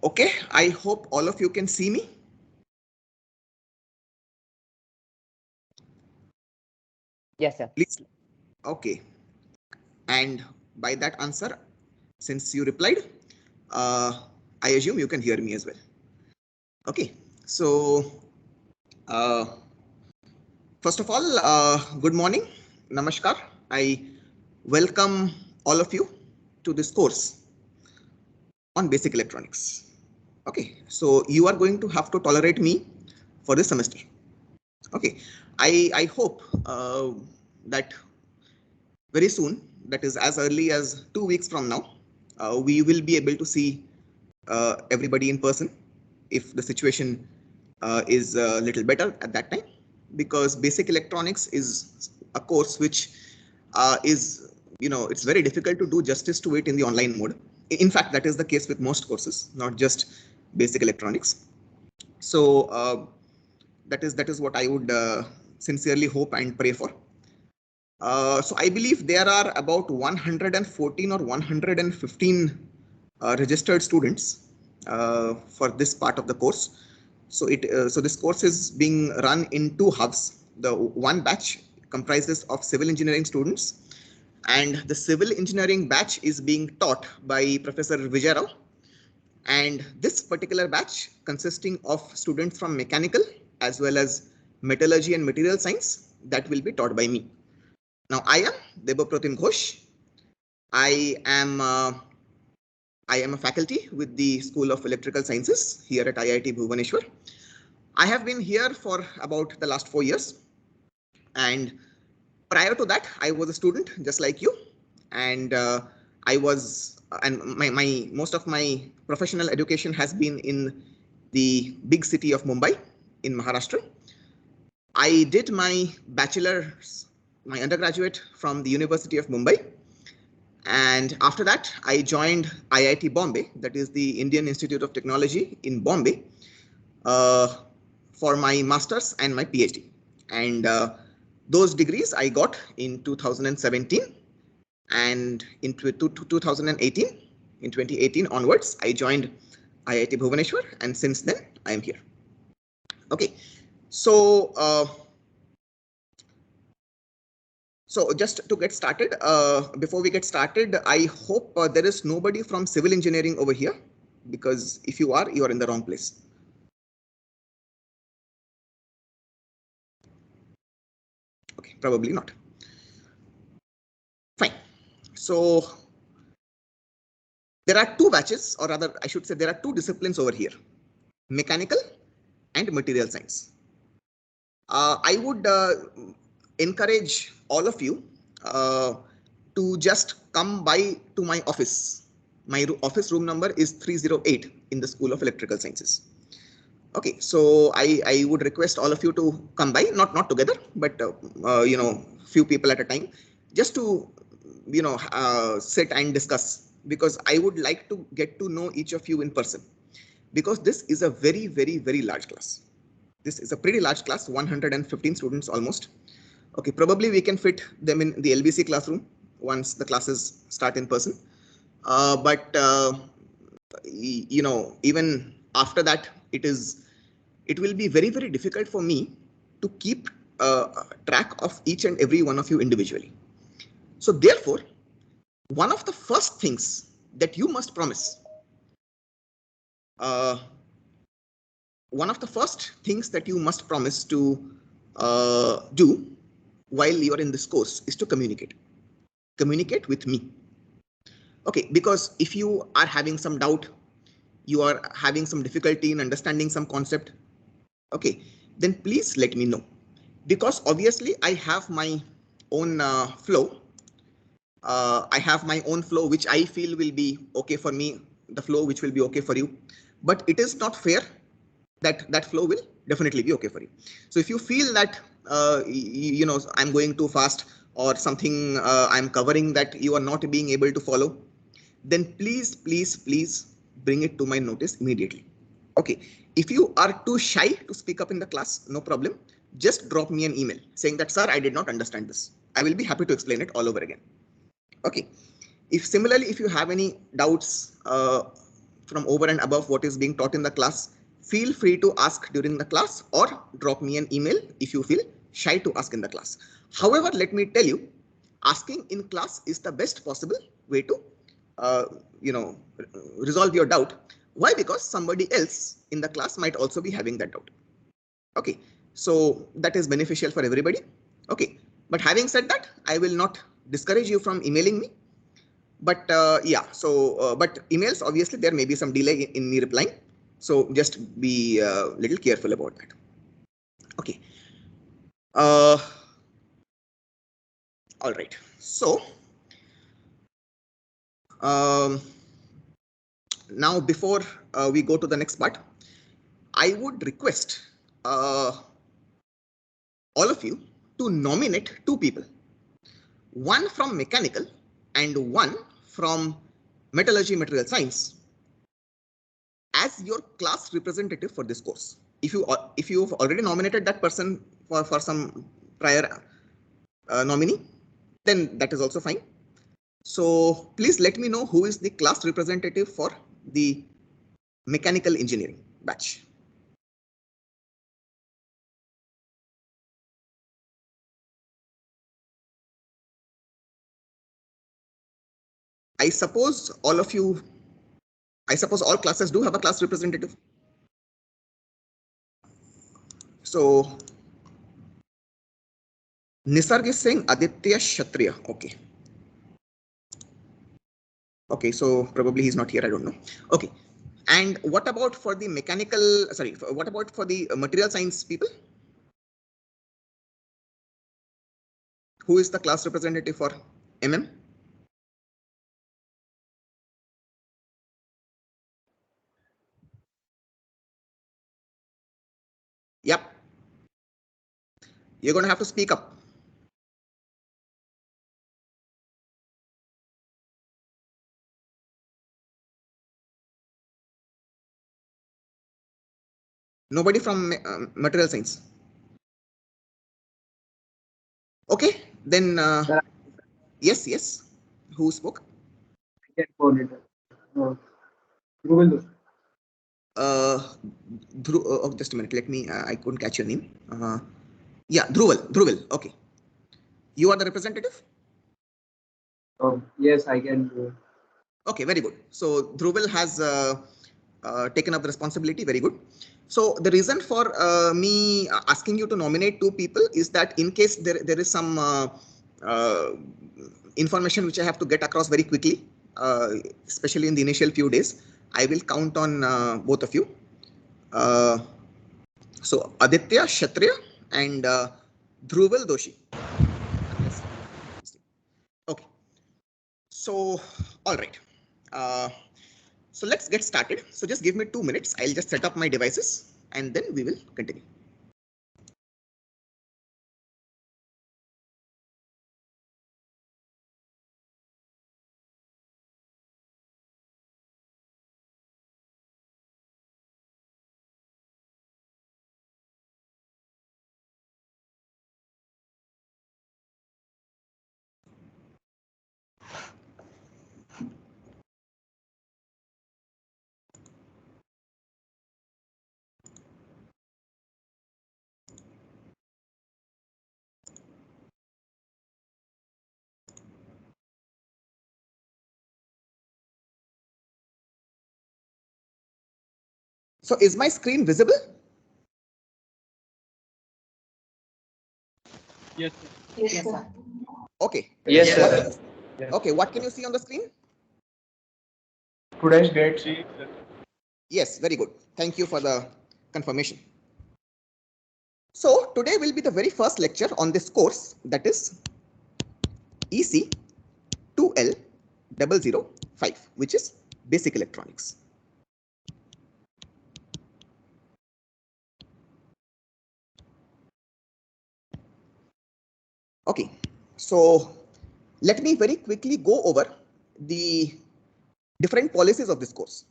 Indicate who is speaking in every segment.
Speaker 1: Okay, I hope all of you can see me.
Speaker 2: Yes, sir.
Speaker 1: Please. Okay. And by that answer, since you replied, I assume you can hear me as well. Okay. So, uh, first of all, good morning. Namaskar. I welcome all of you to this course on basic electronics. Okay. So, you are going to have to tolerate me for this semester. Okay. I hope that very soon, that is as early as 2 weeks from now, we will be able to see everybody in person if the situation is a little better at that time, because basic electronics is a course which is, it's very difficult to do justice to it in the online mode. In fact, that is the case with most courses, not just basic electronics. So that is what I would sincerely hope and pray for. So I believe there are about 114 or 115 registered students for this part of the course. So this course is being run in two halves. The one batch comprises of civil engineering students, and the civil engineering batch is being taught by Professor Vijay Rao. And this particular batch consisting of students from mechanical as well as metallurgy and material science, that will be taught by me. Now, I am Debopratim Ghosh. I am uh, I am a faculty with the School of Electrical Sciences here at IIT Bhubaneswar. I have been here for about the last 4 years, and prior to that, I was a student just like you, and I was and my most of my professional education has been in the big city of Mumbai in Maharashtra. I did my bachelor's, my undergraduate from the University of Mumbai. And after that, I joined IIT Bombay, that is the Indian Institute of Technology in Bombay, uh, for my master's and my PhD. And those degrees I got in 2017, and in 2018, in 2018 onwards, I joined IIT Bhubaneswar, and since then I am here. Okay, so so just to get started, before we get started, I hope there is nobody from civil engineering over here, because if you are in the wrong place. Okay, probably not. Fine. So there are two batches, or rather, I should say there are two disciplines over here, mechanical and material science. I would encourage all of you to just come by to my office. My office room number is 308 in the School of Electrical Sciences. Okay, so I would request all of you to come by, not together, but few people at a time, just to sit and discuss, because I would like to get to know each of you in person, because this is a very, very, very large class. This is a pretty large class, 115 students almost. Okay, probably we can fit them in the LBC classroom once the classes start in person. But even after that, it will be very, very difficult for me to keep track of each and every one of you individually. So therefore, one of the first things that you must promise, uh, one of the first things that you must promise to do while you're in this course is to communicate. Communicate with me. Okay, because if you are having some doubt, you are having some difficulty in understanding some concept, okay, then please let me know. Because obviously I have my own flow. I have my own flow, which I feel will be okay for me, the flow which will be okay for you. But it is not fair that that flow will definitely be okay for you. So if you feel that, I'm going too fast, or something I'm covering that you are not being able to follow, then please, please, please bring it to my notice immediately. Okay, if you are too shy to speak up in the class, no problem. Just drop me an email saying that, sir, I did not understand this. I will be happy to explain it all over again. Okay. If similarly, if you have any doubts from over and above what is being taught in the class, feel free to ask during the class or drop me an email if you feel shy to ask in the class. However, let me tell you, asking in class is the best possible way to resolve your doubt. Why? Because somebody else in the class might also be having that doubt. Okay, so that is beneficial for everybody. Okay, but having said that, I will not discourage you from emailing me. But but emails, obviously there may be some delay in me replying, so just be a little careful about that. Okay. All right. So now before we go to the next part, I would request all of you to nominate two people, one from mechanical and one from metallurgy material science, as your class representative for this course. If you've already nominated that person for some prior nominee, then that is also fine. So please let me know who is the class representative for the mechanical engineering batch. I suppose all classes do have a class representative. So Nisarg is saying Aditya Kshatriya. Okay. Okay, so probably he's not here. I don't know. Okay. And what about for the mechanical? Sorry, what about for the material science people? Who is the class representative for MM? Yep. You're going to have to speak up. Nobody from material science. Okay, then yes. Who spoke?
Speaker 3: I can call it. Dhruval.
Speaker 1: Just a minute. Let me. I couldn't catch your name. Yeah, Dhruval. Okay. You are the representative?
Speaker 3: Yes, I can do it.
Speaker 1: Okay, very good. So Dhruval has taken up the responsibility. Very good. So the reason for me asking you to nominate two people is that in case there is some information which I have to get across very quickly, especially in the initial few days, I will count on both of you. So Aditya Kshatriya and Dhruval Doshi. Okay. So, all right. So let's get started. So just give me 2 minutes. I'll just set up my devices and then we will continue. So is my screen visible?
Speaker 3: Yes.
Speaker 2: Yes, sir.
Speaker 1: Okay.
Speaker 3: Yes, sir.
Speaker 1: Okay, what can you see on the screen?
Speaker 3: Students get.
Speaker 1: Yes, very good. Thank you for the confirmation. So today will be the very first lecture on this course, that is EC 2L005, which is basic electronics. Okay, so let me very quickly go over the different policies of this course.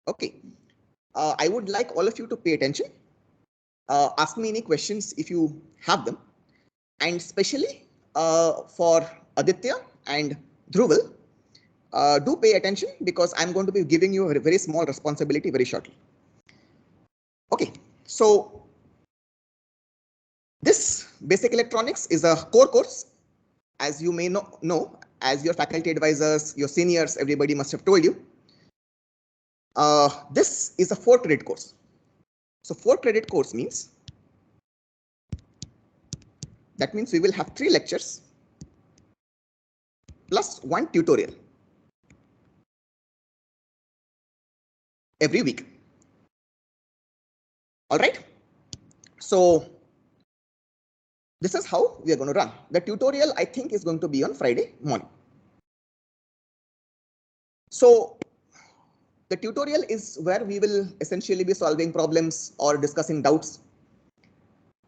Speaker 1: Okay, I would like all of you to pay attention. Ask me any questions if you have them, and especially for Aditya and Dhruval, do pay attention because I'm going to be giving you a very small responsibility very shortly. Okay, so this basic electronics is a core course, as you may know, as your faculty advisors, your seniors, everybody must have told you. This is a 4-credit course. So 4-credit course means that means we will have 3 lectures plus 1 tutorial every week. All right. So this is how we are going to run. The tutorial, I think, is going to be on Friday morning. So the tutorial is where we will essentially be solving problems or discussing doubts.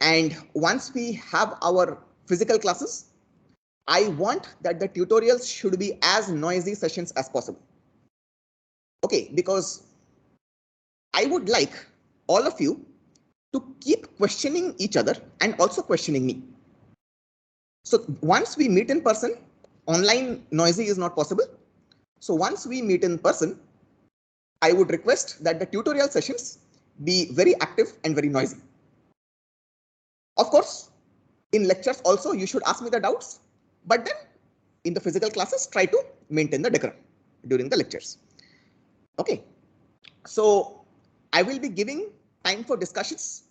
Speaker 1: And once we have our physical classes, I want that the tutorials should be as noisy sessions as possible. Okay, because I would like all of you to keep questioning each other and also questioning me. So once we meet in person, online noisy is not possible. So once we meet in person, I would request that the tutorial sessions be very active and very noisy. Of course, in lectures also you should ask me the doubts, but then in the physical classes try to maintain the decorum during the lectures. Okay, so I will be giving time for discussions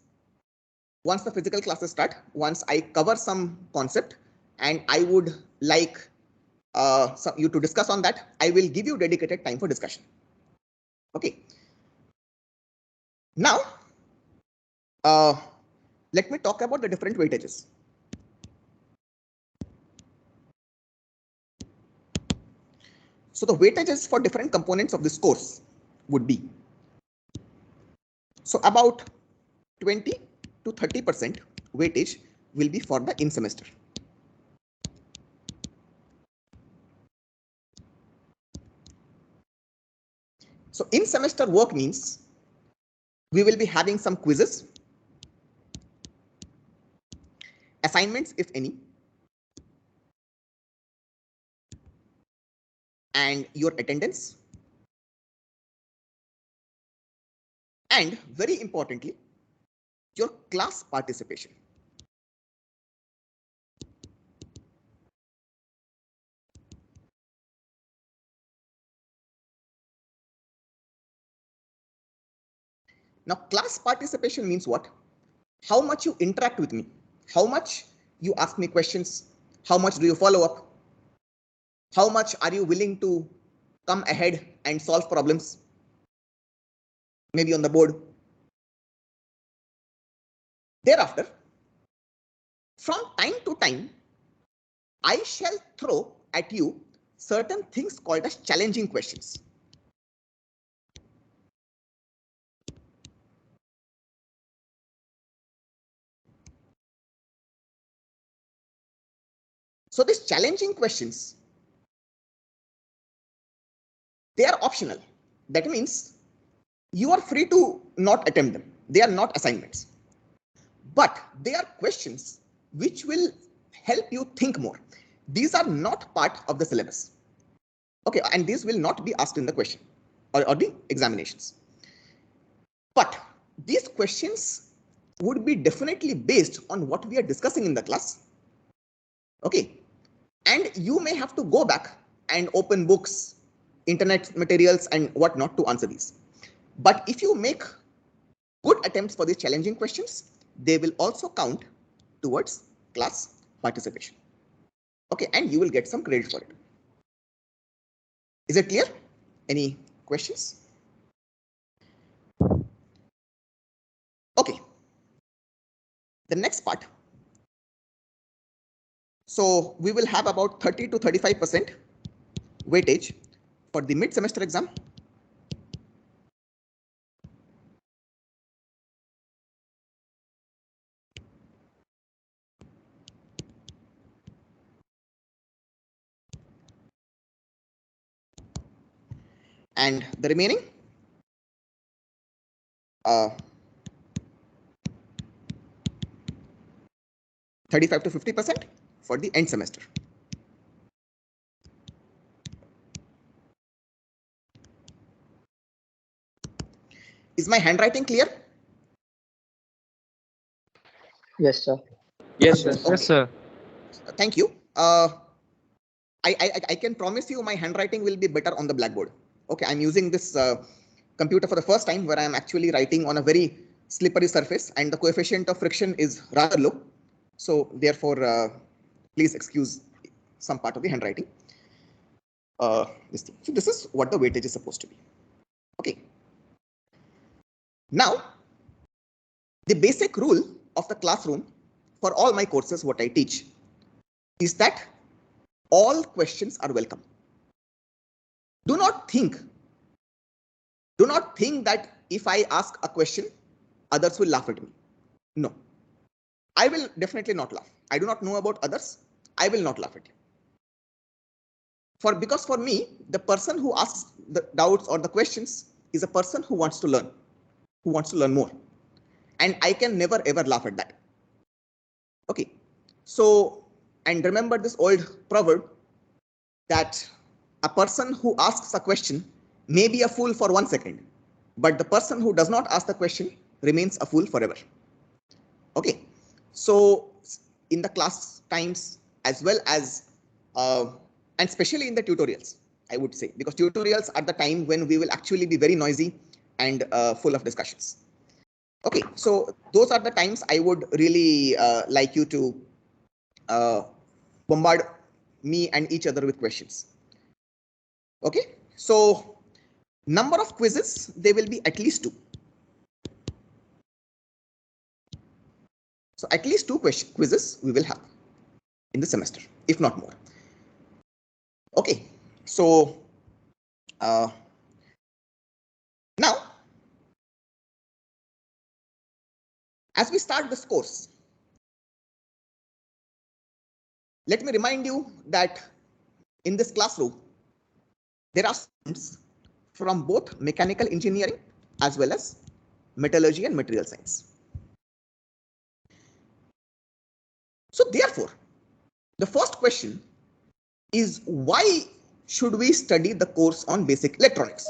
Speaker 1: once the physical classes start, once I cover some concept, and I would like you to discuss on that. I will give you dedicated time for discussion. Okay. Now, let me talk about the different weightages. So the weightages for different components of this course would be, so about 20 to 30% weightage will be for the in semester. So in semester work means we will be having some quizzes, assignments if any, and your attendance, and very importantly, your class participation. Now, class participation means what? How much you interact with me, how much you ask me questions, how much do you follow up, how much are you willing to come ahead and solve problems, maybe on the board. Thereafter, from time to time, I shall throw at you certain things called as challenging questions. So these challenging questions, they are optional. That means you are free to not attempt them. They are not assignments, but they are questions which will help you think more. These are not part of the syllabus. Okay, and these will not be asked in the question or the examinations. But these questions would be definitely based on what we are discussing in the class. Okay, and you may have to go back and open books, internet materials and whatnot to answer these. But if you make good attempts for these challenging questions, they will also count towards class participation. Okay, and you will get some credit for it. Is it clear? Any questions? Okay. The next part. So we will have about 30 to 35% weightage for the mid-semester exam. And the remaining 35 to 50% for the end semester. Is my handwriting clear?
Speaker 2: Yes, sir.
Speaker 3: Yes, sir.
Speaker 1: Okay.
Speaker 4: Yes, sir.
Speaker 1: Thank you. I can promise you my handwriting will be better on the blackboard. Okay, I'm using this computer for the first time where I'm actually writing on a very slippery surface and the coefficient of friction is rather low. So therefore, please excuse some part of the handwriting. So this is what the weightage is supposed to be. Okay. Now, the basic rule of the classroom for all my courses, what I teach, is that all questions are welcome. Do not think that if I ask a question, others will laugh at me. No, I will definitely not laugh. I do not know about others. I will not laugh at you. Because for me, the person who asks the doubts or the questions is a person who wants to learn more. And I can never ever laugh at that. Okay. So, and remember this old proverb that a person who asks a question may be a fool for 1 second, but the person who does not ask the question remains a fool forever. Okay. So in the class times as well as, and especially in the tutorials, I would say, because tutorials are the time when we will actually be very noisy and full of discussions. Okay, so those are the times I would really like you to bombard me and each other with questions. Okay, so number of quizzes, they will be at least 2. So at least 2 quizzes we will have in the semester, if not more. Okay, so now as we start this course, let me remind you that in this classroom, there are students from both mechanical engineering as well as metallurgy and material science. So therefore, the first question is, why should we study the course on basic electronics?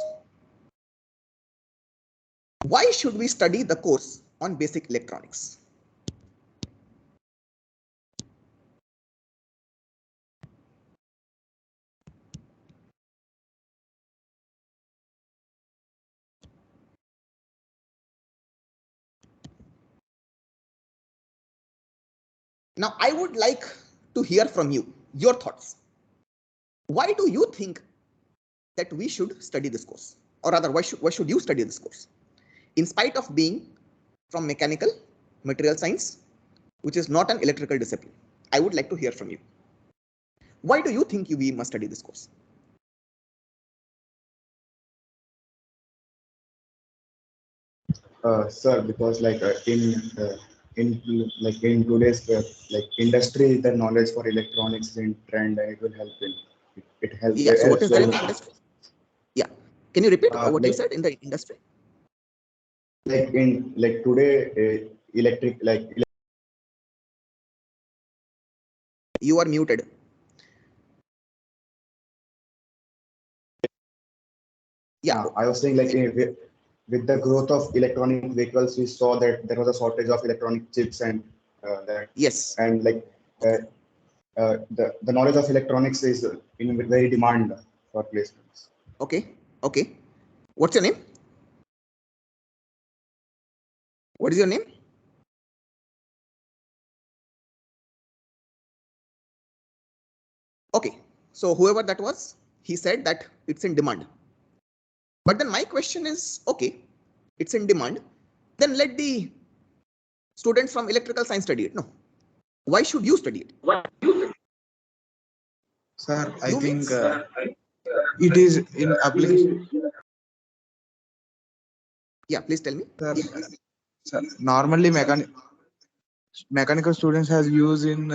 Speaker 1: Why should we study the course on basic electronics? Now, I would like to hear from you, your thoughts. Why do you think that we should study this course? Or rather, why should you study this course? In spite of being from mechanical, material science, which is not an electrical discipline. I would like to hear from you. Why do you think we must study this course?
Speaker 5: Sir, because in today's industry, the knowledge for electronics is in trend and it will help in it helps.
Speaker 1: Yeah. So what is there in the
Speaker 5: well,
Speaker 1: industry? Yeah. Can you repeat what you
Speaker 5: like
Speaker 1: said in the industry?
Speaker 5: Today,
Speaker 1: You are muted. Yeah.
Speaker 5: I was saying with the growth of electronic vehicles, we saw that there was a shortage of electronic chips and that
Speaker 1: Yes.
Speaker 5: and the knowledge of electronics is in very demand for placements.
Speaker 1: Okay. Okay. What's your name? What is your name? Okay. So whoever that was, he said that it's in demand. But then my question is, okay, it's in demand. Then let the students from electrical science study it. No. Why should you study it?
Speaker 6: Sir, I
Speaker 1: You
Speaker 6: think
Speaker 1: means?
Speaker 6: it is in application.
Speaker 1: Yeah, please tell me.
Speaker 6: Sir, normally mechanical students has used in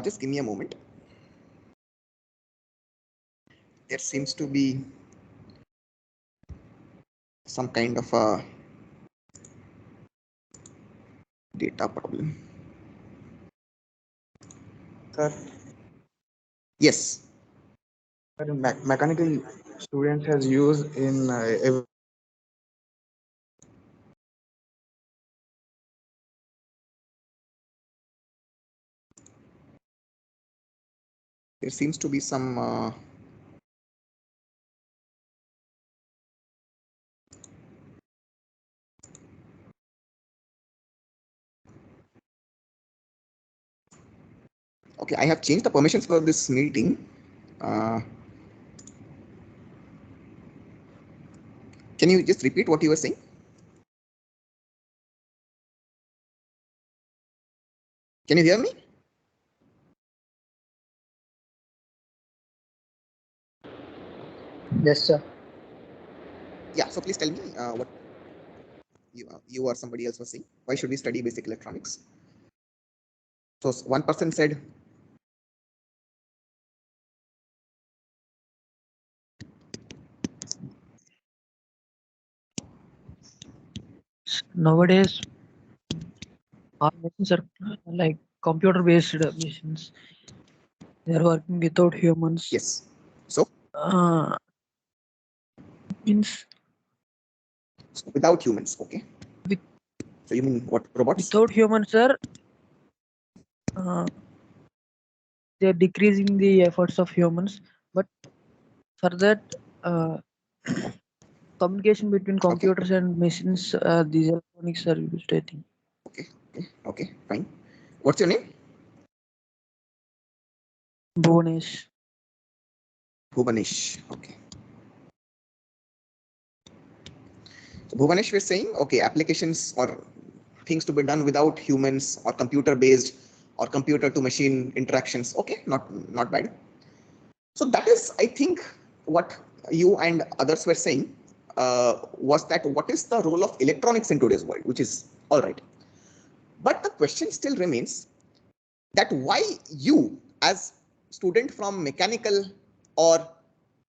Speaker 1: Just give me a moment. There seems to be some kind of a data problem.
Speaker 6: sir.
Speaker 1: Yes.
Speaker 6: Mechanical students has used in
Speaker 1: There seems to be some okay, I have changed the permissions for this meeting. Can you just repeat what you were saying? Can you hear me?
Speaker 2: Yes, sir.
Speaker 1: Yeah, so please tell me what you or somebody else was saying. Why should we study basic electronics? So one person said,
Speaker 4: Nowadays, our machines are like computer-based machines. They are working without humans.
Speaker 1: yes. So
Speaker 4: Means
Speaker 1: without humans, okay.
Speaker 4: With-
Speaker 1: So you mean what, robots?
Speaker 4: without humans, sir, they are decreasing the efforts of humans. But for that, communication between computers and machines, these electronics are used, I think.
Speaker 1: Okay, fine. What's your name?
Speaker 4: Bhuvanesh.
Speaker 1: Bhuvanesh. Okay. So Bhuvanesh was saying, okay, applications or things to be done without humans or computer based or computer to machine interactions. Okay, not bad. So that is, I think, what you and others were saying was that what is the role of electronics in today's world, which is all right. But the question still remains that why you as student from mechanical or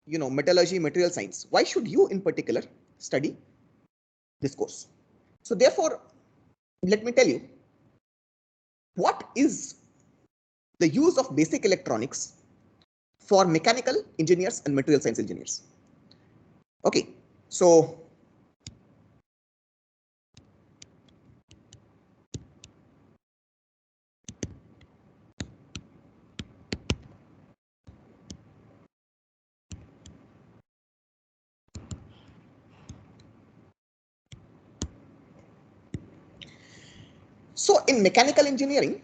Speaker 1: metallurgy, material science, why should you in particular study this course? So therefore, let me tell you, what is the use of basic electronics for mechanical engineers and material science engineers? Okay, so in mechanical engineering,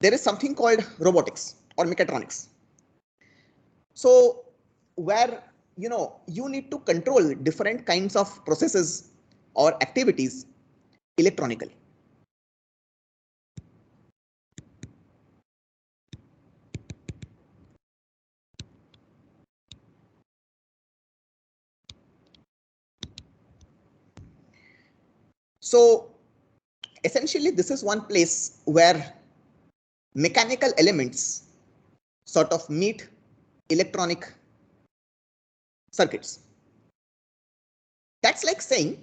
Speaker 1: there is something called robotics or mechatronics. So where you need to control different kinds of processes or activities electronically. So essentially, this is one place where mechanical elements sort of meet electronic circuits. That's like saying,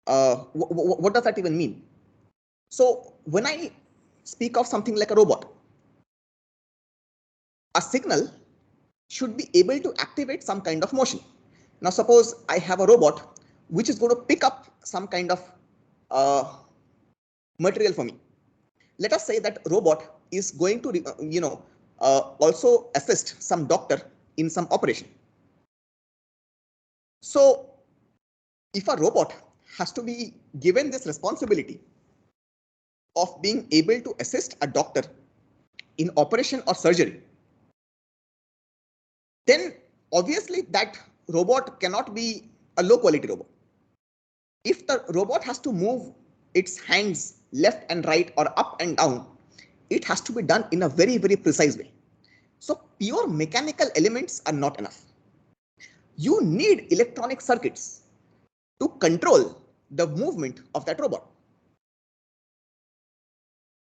Speaker 1: what does that even mean? So when I speak of something like a robot, a signal should be able to activate some kind of motion. Now, suppose I have a robot which is going to pick up some kind of material for me. Let us say that robot is going to, also assist some doctor in some operation. So if a robot has to be given this responsibility of being able to assist a doctor in operation or surgery, then obviously that robot cannot be a low quality robot. If the robot has to move its hands left and right or up and down, it has to be done in a very, very precise way. So pure mechanical elements are not enough. You need electronic circuits to control the movement of that robot.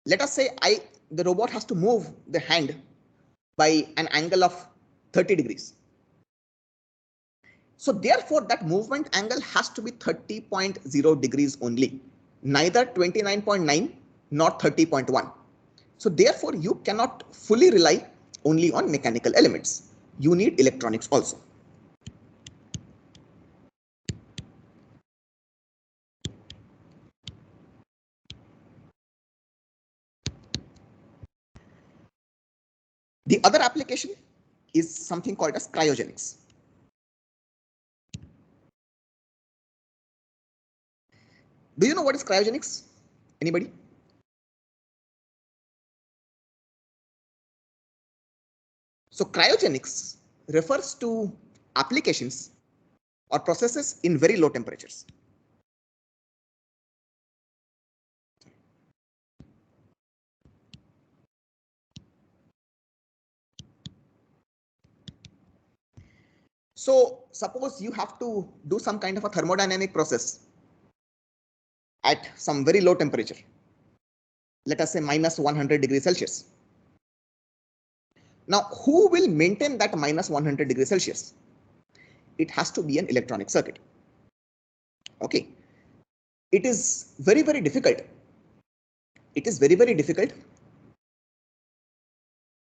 Speaker 1: Let us say the robot has to move the hand by an angle of 30 degrees. So therefore, that movement angle has to be 30.0 degrees only, neither 29.9 nor 30.1. So therefore, you cannot fully rely only on mechanical elements. You need electronics also. The other application is something called as cryogenics. Do you know what is cryogenics? Anybody? So cryogenics refers to applications or processes in very low temperatures. So suppose you have to do some kind of a thermodynamic process at some very low temperature. Let us say minus 100 degrees Celsius. Now, who will maintain that minus 100 degrees Celsius? It has to be an electronic circuit. Okay. It is very, very difficult. It is very, very difficult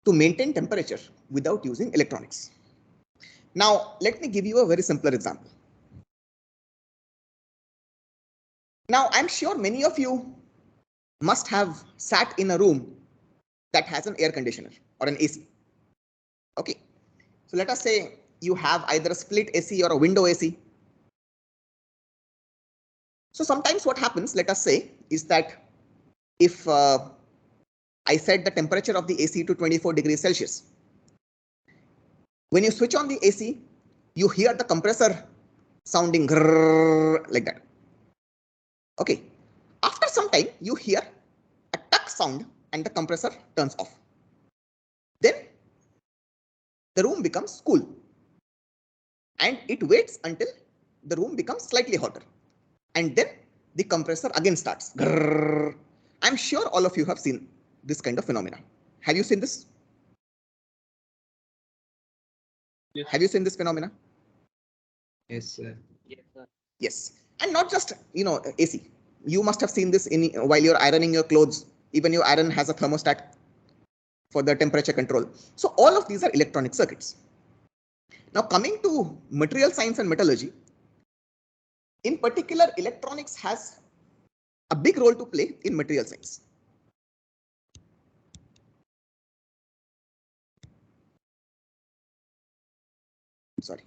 Speaker 1: to maintain temperature without using electronics. Now, let me give you a very simpler example. Now, I'm sure many of you must have sat in a room that has an air conditioner or an AC. Okay. So let us say you have either a split AC or a window AC. So sometimes what happens, let us say, is that if I set the temperature of the AC to 24 degrees Celsius, when you switch on the AC, you hear the compressor sounding grrr, like that. Okay. After some time, you hear a tuck sound and the compressor turns off. Then the room becomes cool and it waits until the room becomes slightly hotter. And then the compressor again starts. Grrr. I'm sure all of you have seen this kind of phenomena. Have you seen this?
Speaker 3: Yes.
Speaker 1: Have you seen this phenomena?
Speaker 6: Yes, sir.
Speaker 1: Yes. And not just, AC. You must have seen this while you're ironing your clothes. Even your iron has a thermostat for the temperature control. So all of these are electronic circuits. Now coming to material science and metallurgy, in particular, electronics has a big role to play in material science. Sorry.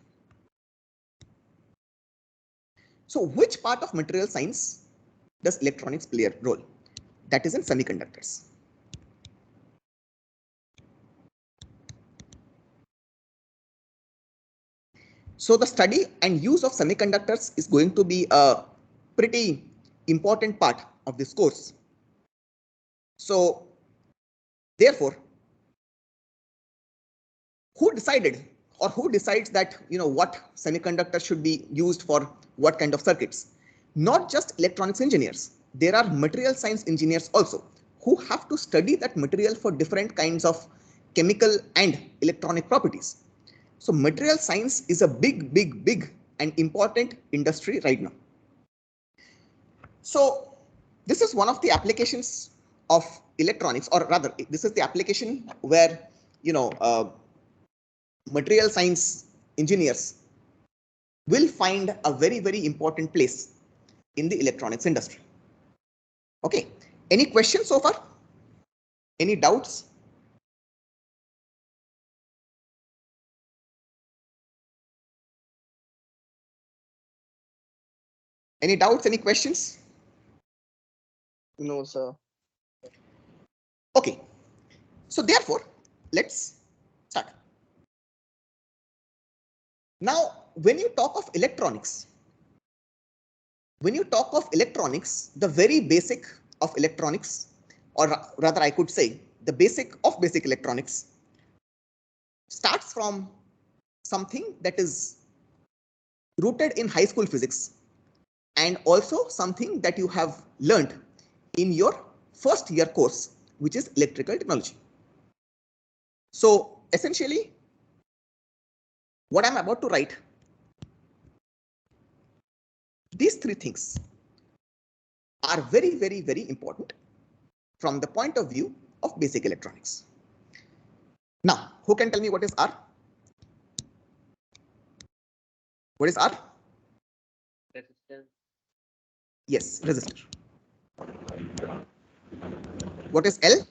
Speaker 1: So which part of material science does electronics play a role? That is in semiconductors. So the study and use of semiconductors is going to be a pretty important part of this course. So therefore, who decided or who decides that what semiconductor should be used for what kind of circuits? Not just electronics engineers. There are material science engineers also who have to study that material for different kinds of chemical and electronic properties. So material science is a big and important industry right now. So this is one of the applications of electronics, or rather, this is the application where material science engineers will find a very important place in the electronics industry. Okay, any questions so far? Any doubts? Any doubts? Any questions?
Speaker 2: No, sir.
Speaker 1: Okay, so therefore, let's start. Now, when you talk of electronics, the very basic of electronics, or rather I could say the basic of basic electronics, starts from something that is rooted in high school physics and also something that you have learned in your first year course, which is electrical technology. So essentially, what I'm about to write, these three things are very important from the point of view of basic electronics. Now, who can tell me what is R? What is R?
Speaker 2: Resistance.
Speaker 1: Yes, resistor. What is L?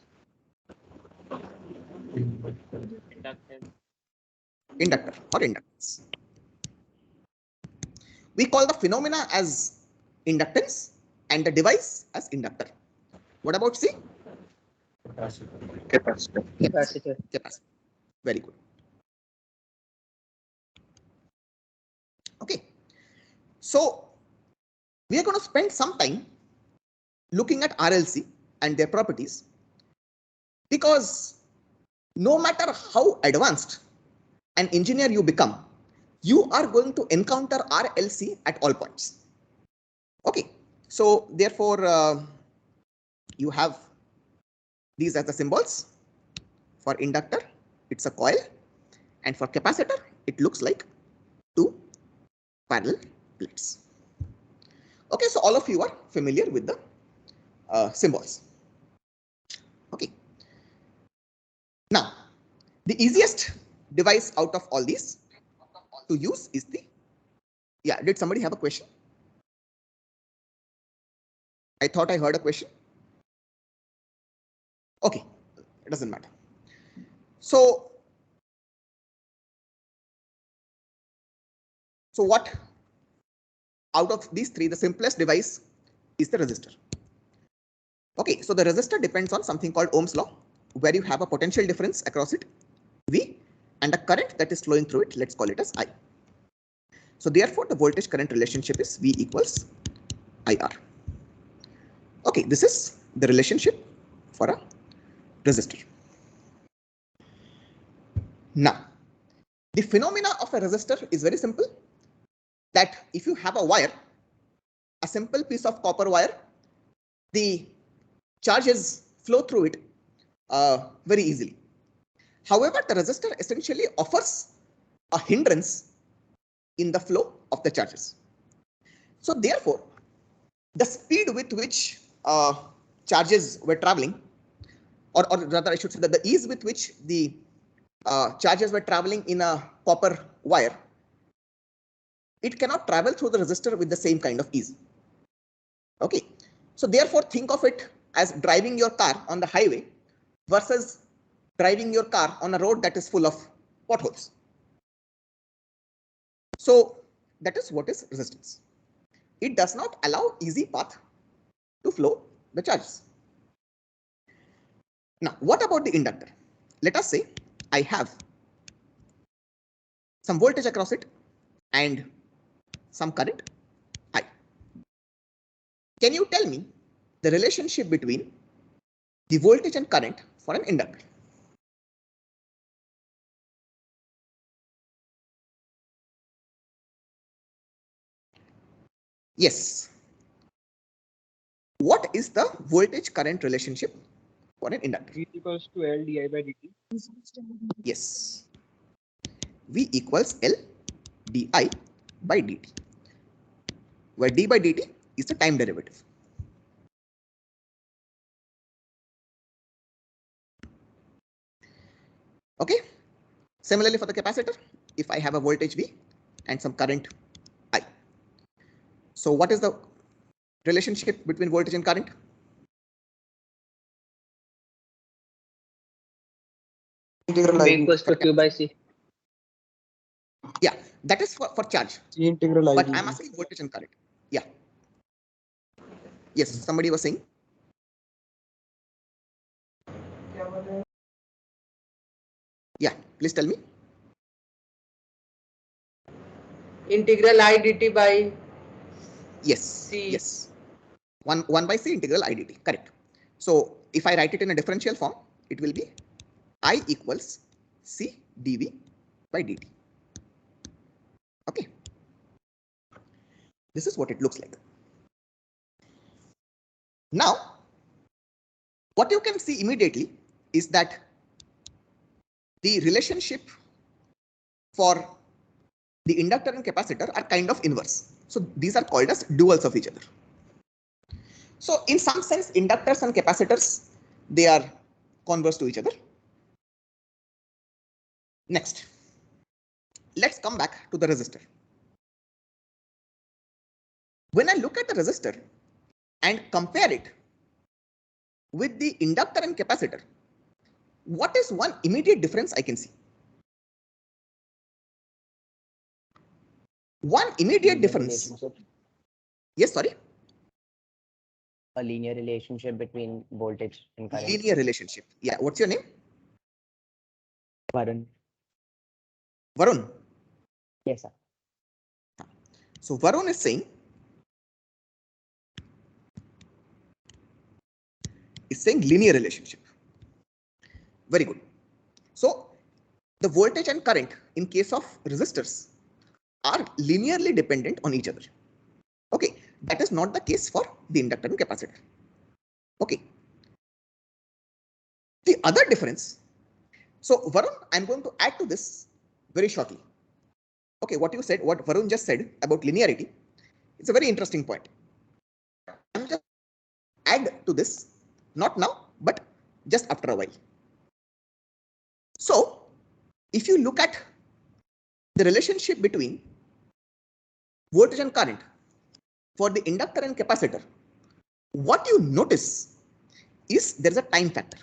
Speaker 2: Inductance.
Speaker 1: Inductor or inductance. We call the phenomena as inductance and the device as inductor. What about C?
Speaker 3: Capacitor.
Speaker 2: Capacitor.
Speaker 1: Capacitor. Very good. Okay. So we are going to spend some time looking at RLC and their properties, because no matter how advanced an engineer you become, you are going to encounter RLC at all points. Okay. So therefore, you have these as the symbols. For inductor, it's a coil, and for capacitor, it looks like two parallel plates. Okay, so all of you are familiar with the symbols. Okay. Now, the easiest device out of all these to use is the, yeah, did somebody have a question? I thought I heard a question. Okay, it doesn't matter. So what out of these three, the simplest device is the resistor. Okay, so the resistor depends on something called Ohm's law, where you have a potential difference across it, V, and a current that is flowing through it, let's call it as I. So therefore, the voltage current relationship is V equals IR. Okay, this is the relationship for a resistor. Now, the phenomena of a resistor is very simple, that if you have a wire, a simple piece of copper wire, the charges flow through it very easily. However, the resistor essentially offers a hindrance in the flow of the charges. So therefore, the speed with which charges were traveling, or rather I should say that the ease with which the charges were traveling in a copper wire, it cannot travel through the resistor with the same kind of ease. Okay, so therefore think of it as driving your car on the highway versus driving your car on a road that is full of potholes. So that is what is resistance. It does not allow easy path to flow the charges. Now, what about the inductor? Let us say I have some voltage across it and some current I. Can you tell me the relationship between the voltage and current for an inductor? Yes. What is the voltage current relationship for an inductor?
Speaker 2: V equals to L di by dt.
Speaker 1: Yes. V equals L di by dt, where d by dt is the time derivative. Okay. Similarly for the capacitor, if I have a voltage V and some current I. So what is the relationship between voltage and current?
Speaker 3: Integral
Speaker 2: V
Speaker 3: I.
Speaker 2: equals to Q by C.
Speaker 1: Yeah, that is for charge.
Speaker 3: C integral I.
Speaker 1: But I'm asking voltage and current. Yeah. Yes, somebody was saying. Yeah, please tell me.
Speaker 7: Integral I dt by
Speaker 1: Yes.
Speaker 7: C.
Speaker 1: Yes. 1 by C integral I dt. Correct. So if I write it in a differential form, it will be I equals C dV by dt. Okay. This is what it looks like. Now, what you can see immediately is that the relationship for the inductor and capacitor are kind of inverse. So these are called as duals of each other. So in some sense, inductors and capacitors, they are converse to each other. Next, let's come back to the resistor. When I look at the resistor and compare it with the inductor and capacitor, what is one immediate difference I can see? One immediate difference. Yes, sorry.
Speaker 8: A linear relationship between voltage and current.
Speaker 1: Linear relationship. Yeah. What's your name?
Speaker 8: Varun.
Speaker 1: Varun.
Speaker 8: Yes, sir.
Speaker 1: So Varun is saying linear relationship. Very good. So the voltage and current in case of resistors are linearly dependent on each other. Okay, that is not the case for the inductor and capacitor. Okay. The other difference. So Varun, I'm going to add to this very shortly. Okay, what you said, what Varun just said about linearity, it's a very interesting point. I'm just add to this, not now, but just after a while. So if you look at the relationship between voltage and current for the inductor and capacitor, what you notice is there's a time factor.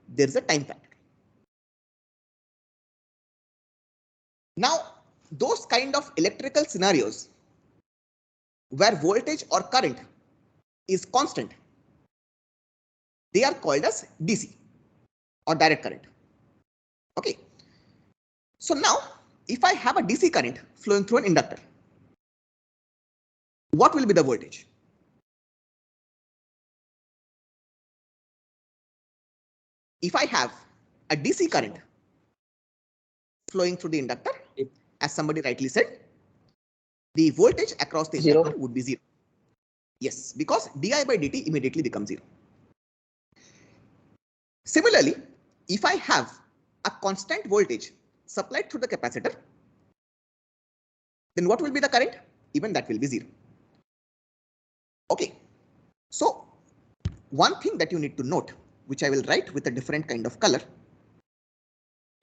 Speaker 1: There's a time factor. Now, those kind of electrical scenarios where voltage or current is constant, they are called as DC or direct current. Okay. So now, if I have a DC current flowing through an inductor, what will be the voltage? If I have a DC current flowing through the inductor, as somebody rightly said, the voltage across the inductor would be 0. Yes, because di by dt immediately becomes 0. Similarly, if I have a constant voltage supplied through the capacitor, then what will be the current? Even that will be 0. Okay. So one thing that you need to note, which I will write with a different kind of color,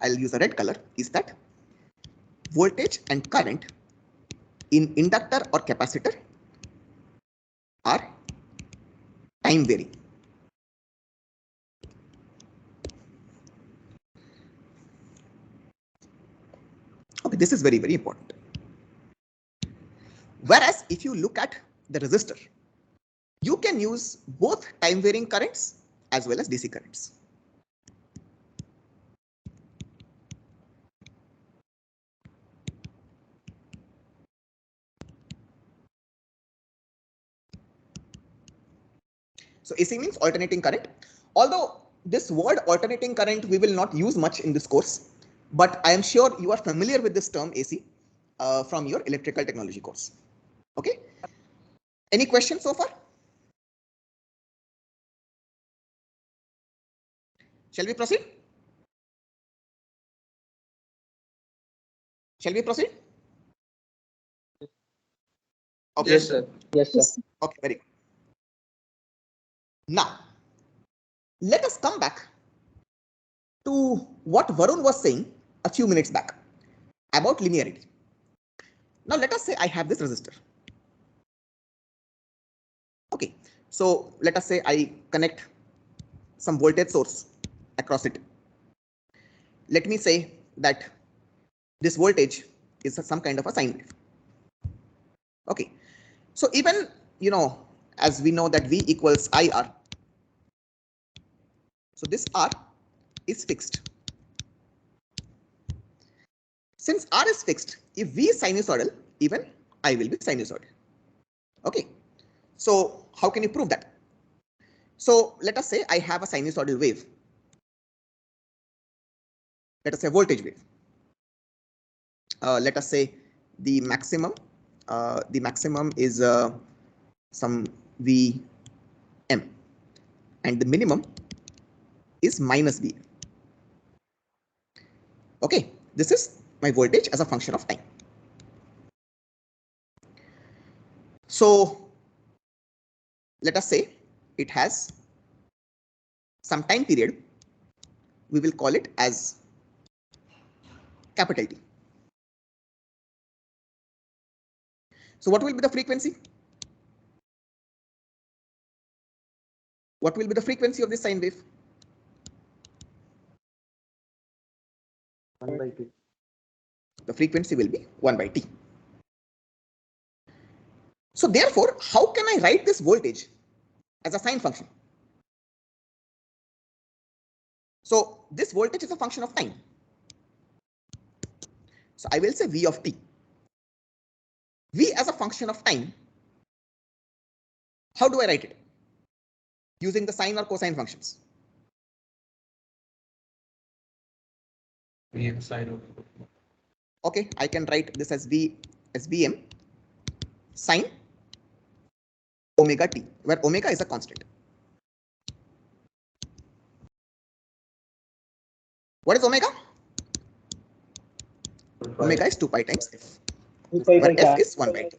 Speaker 1: I'll use a red color, is that voltage and current in inductor or capacitor are time varying. Okay, this is very, very important. Whereas if you look at the resistor, you can use both time varying currents as well as DC currents. So AC means alternating current. Although this word alternating current we will not use much in this course, but I am sure you are familiar with this term AC from your electrical technology course. Okay. Any questions so far? Shall we proceed? Shall we proceed? Okay.
Speaker 2: Yes, sir. Yes, sir.
Speaker 1: Okay, very good. Now, let us come back to what Varun was saying a few minutes back about linearity. Now, let us say I have this resistor. Okay, so let us say I connect some voltage source across it. Let me say that this voltage is some kind of a sine wave. Okay, so even, as we know that V equals IR. So this R is fixed. Since R is fixed, if V is sinusoidal, even I will be sinusoidal. Okay, so how can you prove that? So let us say I have a sinusoidal wave. Let us say voltage wave. Let us say the maximum is some Vm, and the minimum is minus Vm. Okay, this is my voltage as a function of time. So let us say it has some time period, we will call it as capital T. So what will be the frequency? What will be the frequency of this sine wave?
Speaker 3: 1 by 2.
Speaker 1: The frequency will be 1 by T. So therefore, how can I write this voltage as a sine function? So this voltage is a function of time. So I will say V of T. V as a function of time. How do I write it? Using the sine or cosine functions.
Speaker 6: VM sine of.
Speaker 1: Okay, I can write this as V as Vm sine omega t, where omega is a constant. What is omega? Omega is 2 pi times f,
Speaker 2: 2 pi
Speaker 1: where
Speaker 2: by
Speaker 1: f
Speaker 2: 4.
Speaker 1: is 1 by t.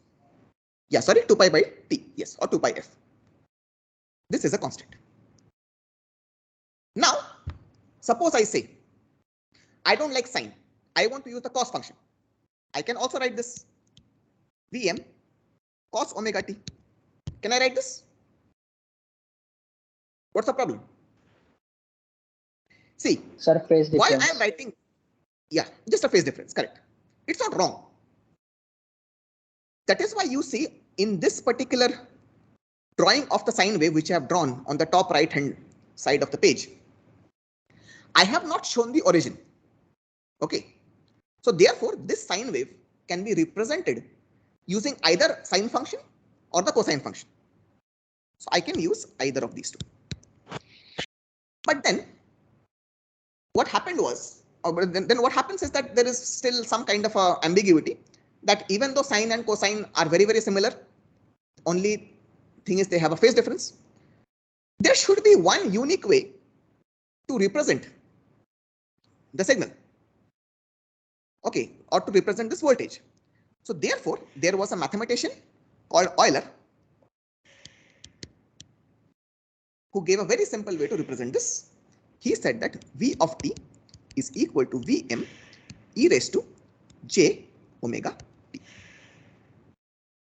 Speaker 1: Yeah, sorry, 2 pi by t, yes, or 2 pi f. This is a constant. Now, suppose I say, I don't like sine. I want to use the cos function. I can also write this Vm cos omega t. Can I write this? What's the problem? See,
Speaker 2: Surface
Speaker 1: why
Speaker 2: difference.
Speaker 1: I am writing, yeah, just a phase difference, correct. It's not wrong. That is why you see in this particular drawing of the sine wave, which I have drawn on the top right hand side of the page, I have not shown the origin. Okay. So therefore, this sine wave can be represented using either sine function or the cosine function. So I can use either of these two. But then what happened was, or then what happens is that there is still some kind of a ambiguity that even though sine and cosine are very, very similar, only thing is they have a phase difference. There should be one unique way to represent the signal. Okay, or to represent this voltage. So therefore, there was a mathematician called Euler who gave a very simple way to represent this. He said that V of t is equal to Vm e raised to j omega t.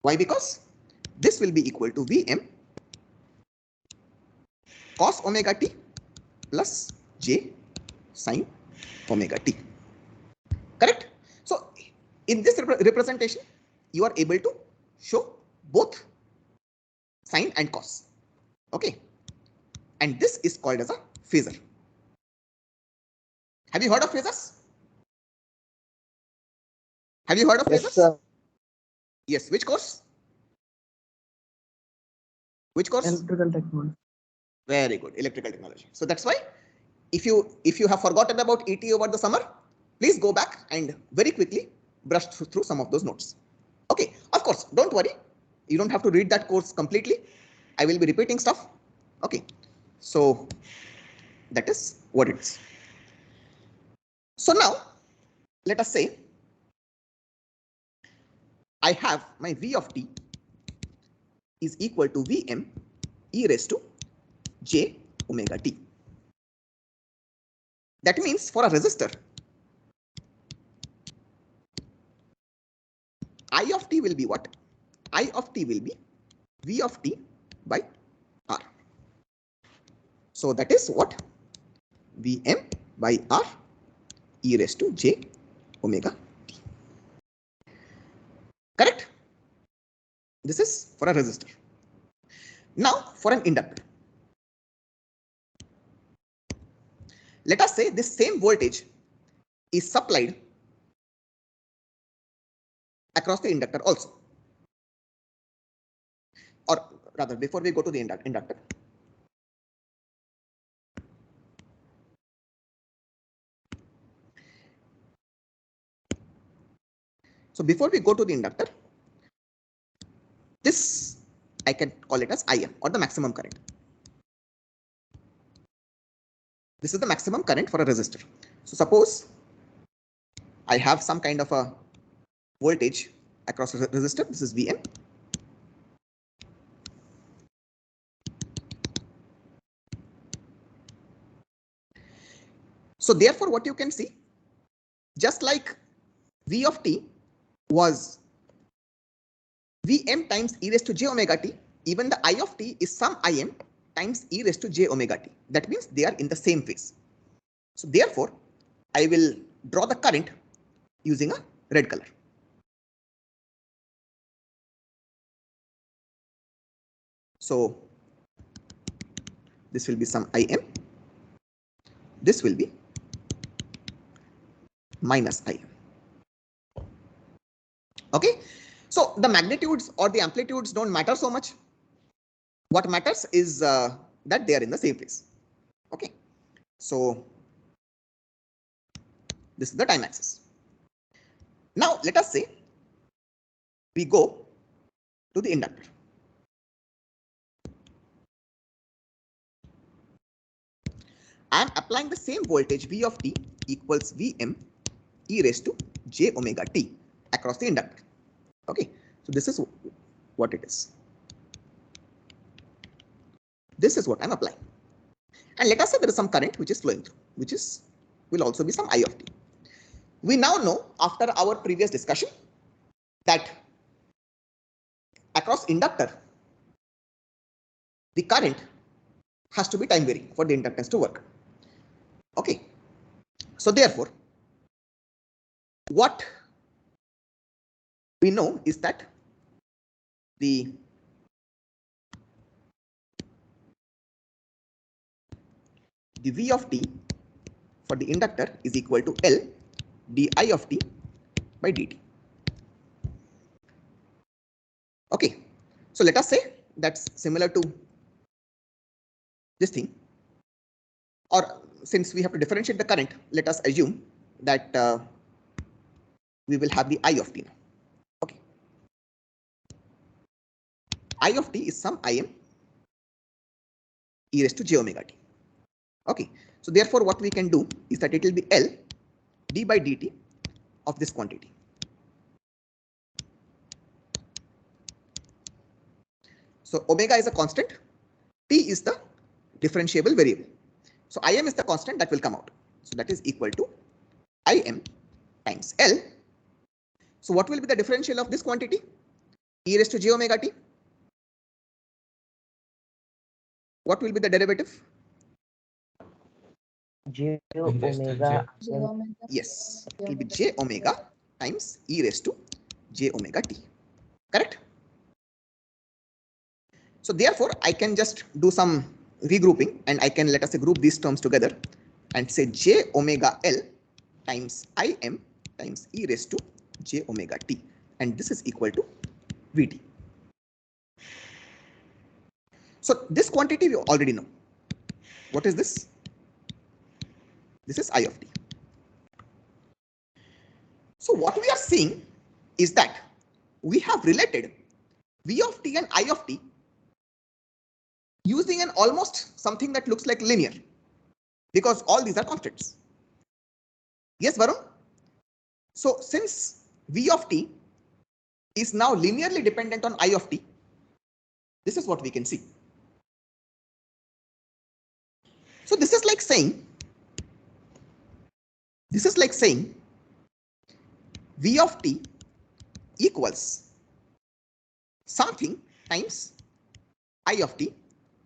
Speaker 1: Why? Because this will be equal to Vm cos omega t plus j sin omega t. Correct? So in this representation, you are able to show both sine and cos. Okay. And this is called as a phasor. Have you heard of phasors? Have you heard of
Speaker 2: Yes,
Speaker 1: phasors?
Speaker 2: sir.
Speaker 1: Yes. Which course? Which course?
Speaker 4: Electrical technology.
Speaker 1: Very good. Electrical technology. So that's why if you have forgotten about ET over the summer, please go back and very quickly brush through some of those notes. Okay. Of course, don't worry. You don't have to read that course completely. I will be repeating stuff. Okay. So that is what it is. So now let us say I have my V of t is equal to Vm e raised to j omega t. That means for a resistor, I of t will be what? I of t will be V of t by R. So that is what? Vm by R e raised to j omega t. Correct? This is for a resistor. Now for an inductor. Let us say this same voltage is supplied across the inductor also. Or rather, before we go to the inductor, so before we go to the inductor, this I can call it as Im or the maximum current. This is the maximum current for a resistor. So suppose I have some kind of a voltage across a resistor. This is Vm. So therefore, what you can see, just like V of t was Vm times e raised to j omega t, even the I of t is some Im times e raised to j omega t. That means they are in the same phase. So therefore, I will draw the current using a red color. So this will be some Im. This will be minus Im. Okay. So the magnitudes or the amplitudes don't matter so much. What matters is that they are in the same phase. Okay. So this is the time axis. Now let us say we go to the inductor. I am applying the same voltage V of t equals Vm e raised to j omega t across the inductor. Okay, so this is what it is. This is what I'm applying. And let us say there is some current which is flowing through, which will also be some I of t. We now know after our previous discussion that across inductor, the current has to be time varying for the inductance to work. Okay, so therefore, what we know is that the V of t for the inductor is equal to L di of t by dt. Okay, so let us say that's similar to this thing, or since we have to differentiate the current, let us assume that we will have the I of t now. Okay, I of t is some Im e raised to j omega t. Okay, so therefore what we can do is that it will be L d by dt of this quantity. So omega is a constant, t is the differentiable variable. So Im is the constant that will come out. So that is equal to Im times L. So what will be the differential of this quantity? E raised to j omega t. What will be the derivative?
Speaker 8: J omega.
Speaker 1: Yes, it will be j omega times e raised to j omega t. Correct? So therefore, I can just do some regrouping and I can, let us say, group these terms together and say j omega L times Im times e raised to j omega t, and this is equal to Vt. So this quantity we already know. What is this? This is I of t. So what we are seeing is that we have related V of t and I of t using an almost something that looks like linear, because all these are constants. Yes, Varun? So since V of t is now linearly dependent on I of t, this is what we can see. So this is like saying V of t equals something times I of t,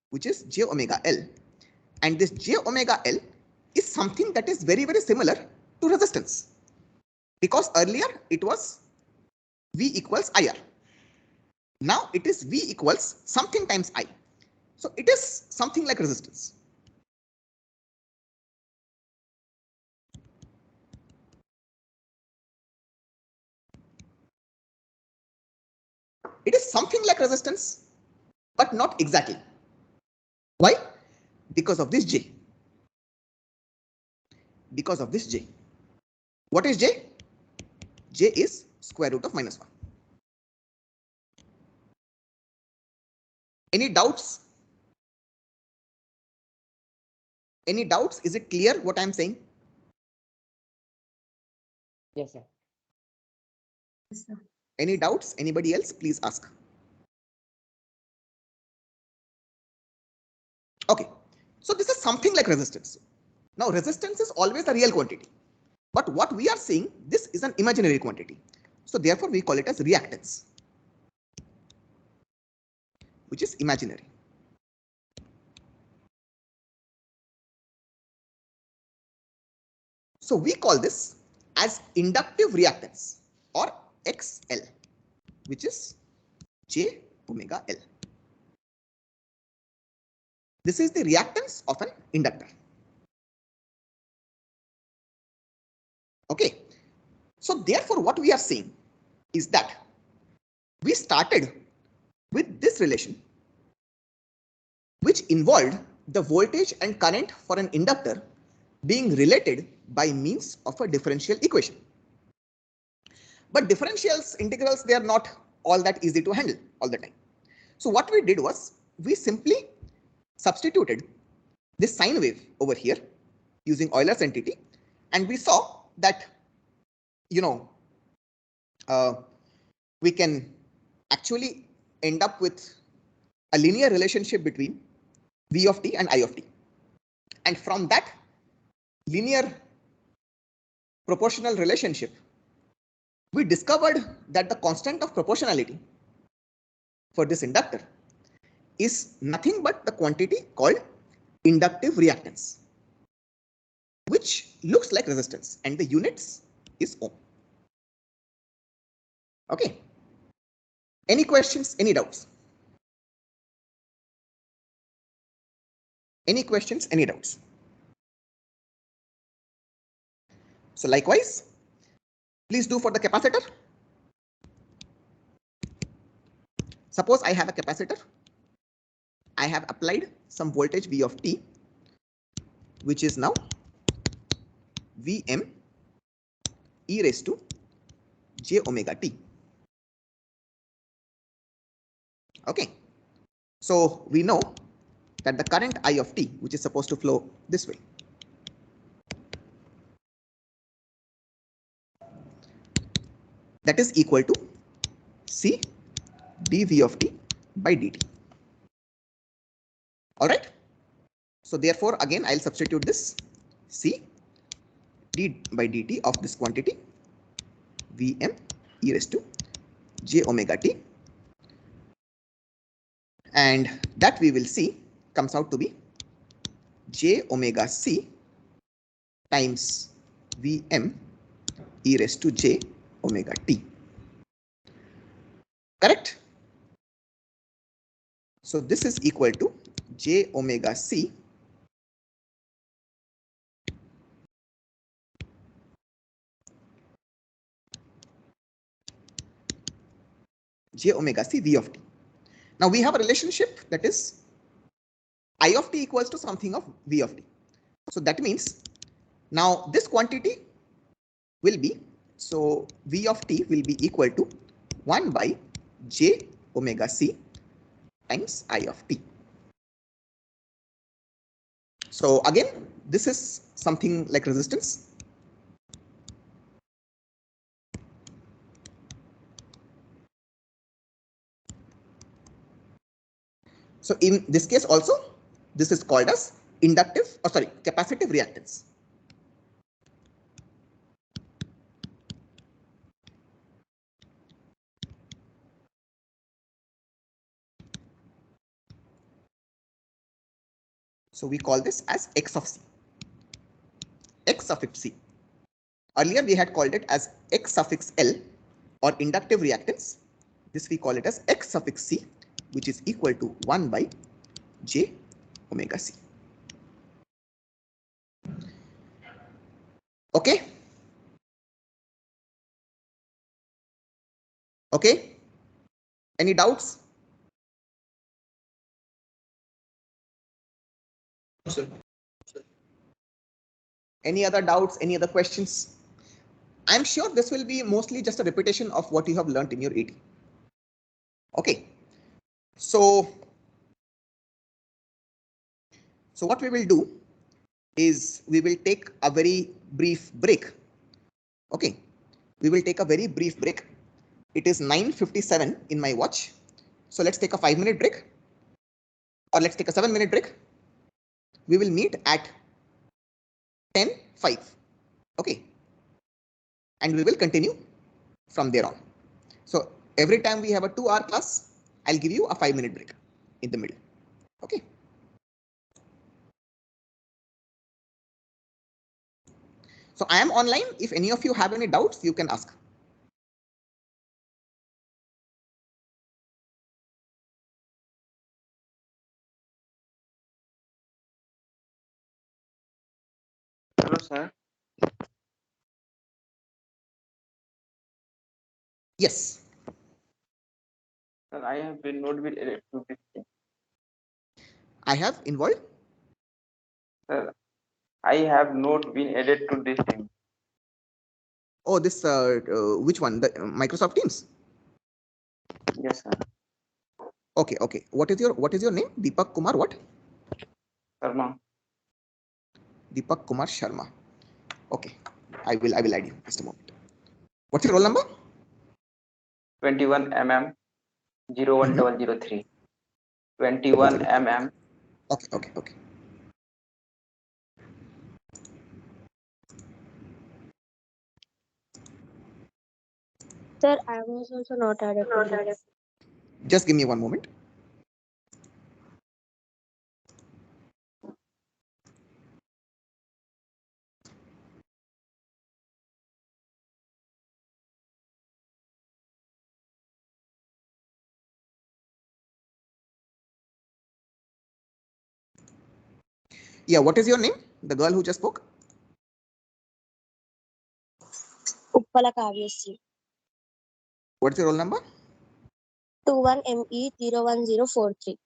Speaker 1: which is j omega L, and this j omega L is something that is very, very similar to resistance, because earlier it was V equals IR. Now it is V equals something times I. So it is something like resistance. It is something like resistance, but not exactly. Why? Because of this J. Because of this J. What is J? J is square root of -1. Any doubts? Any doubts? Is it clear what I'm saying?
Speaker 8: Yes, sir.
Speaker 1: Any doubts? Anybody else? Please ask. Okay, so this is something like resistance. Now resistance is always a real quantity, but what we are seeing, this is an imaginary quantity. So therefore we call it as reactance, which is imaginary. So we call this as inductive reactance or XL, which is J omega L. This is the reactance of an inductor. Okay. So therefore what we are saying is that we started with this relation, which involved the voltage and current for an inductor being related by means of a differential equation. But differentials, integrals, they are not all that easy to handle all the time. So what we did was we simply substituted this sine wave over here using Euler's entity, and we saw that, you know, we can actually end up with a linear relationship between V of t and I of t. And from that linear proportional relationship, we discovered that the constant of proportionality for this inductor is nothing but the quantity called inductive reactance, which looks like resistance, and the units is ohm. Okay. Any questions? Any doubts? Any questions? Any doubts? So likewise, please do for the capacitor. Suppose I have a capacitor. I have applied some voltage V of t, which is now Vm e raised to j omega t. Okay. So we know that the current I of t, which is supposed to flow this way, that is equal to C dV of t by dt. All right. So therefore, again, I'll substitute this C d by dt of this quantity Vm e raised to j omega t, and that we will see comes out to be j omega c times Vm e raised to j omega t. Correct? So this is equal to j omega c j omega c V of t. Now we have a relationship that is I of t equals to something of V of t. So that means now this quantity will be, so V of t will be equal to 1 by j omega c times I of t. So again, this is something like resistance. So in this case also, this is called as inductive, or sorry, capacitive reactance. So we call this as X of C, X suffix C. Earlier we had called it as X suffix L or inductive reactance. This we call it as X suffix C, which is equal to 1 by j omega c. Okay. Okay. Any doubts?
Speaker 6: Sir.
Speaker 1: Any other doubts? Any other questions? I'm sure this will be mostly just a repetition of what you have learned in your AT. Okay. So what we will do is we will take a very brief break. Okay. We will take a very brief break. It is 9:57 in my watch. So let's take a 5-minute break, or let's take a 7-minute break. We will meet at 10, 5. Okay. And we will continue from there on. So every time we have a 2-hour class, I'll give you a 5-minute break in the middle. Okay. So I am online. If any of you have any doubts, you can ask.
Speaker 9: Hello, sir.
Speaker 1: Yes.
Speaker 9: Sir, I have been not been added to this thing.
Speaker 1: I have involved.
Speaker 9: Sir, I have not been added to this thing.
Speaker 1: Oh, this which one? The Microsoft Teams.
Speaker 9: Yes, sir.
Speaker 1: Okay, okay. What is your name? Deepak Kumar what?
Speaker 9: Sharma.
Speaker 1: Deepak Kumar Sharma. Okay, I will add you. Just a moment. What's your roll number?
Speaker 9: 21 mm 01003. 21 mm.
Speaker 1: Okay, okay, okay.
Speaker 10: Sir, I was also not added to this.
Speaker 1: Just give me one moment. Yeah, what is your name? The girl who just spoke?
Speaker 10: Uppala Kavyasri.
Speaker 1: What's your roll number?
Speaker 10: 21ME01043.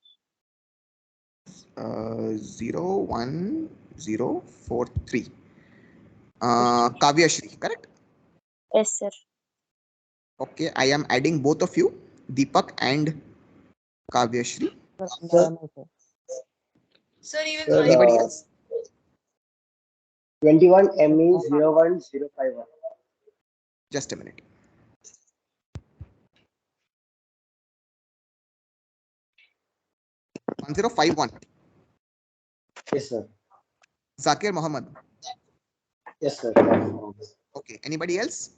Speaker 1: 01043. Kavya Shri, correct?
Speaker 10: Yes, sir.
Speaker 1: Okay, I am adding both of you, Deepak and Kavya Shri.
Speaker 3: Sir, even
Speaker 1: Anybody else?
Speaker 3: 21ME01051.
Speaker 1: Just a minute. (1051).
Speaker 3: Yes, sir.
Speaker 1: Zakir Mohammed.
Speaker 3: Yes, sir.
Speaker 1: Okay, anybody else?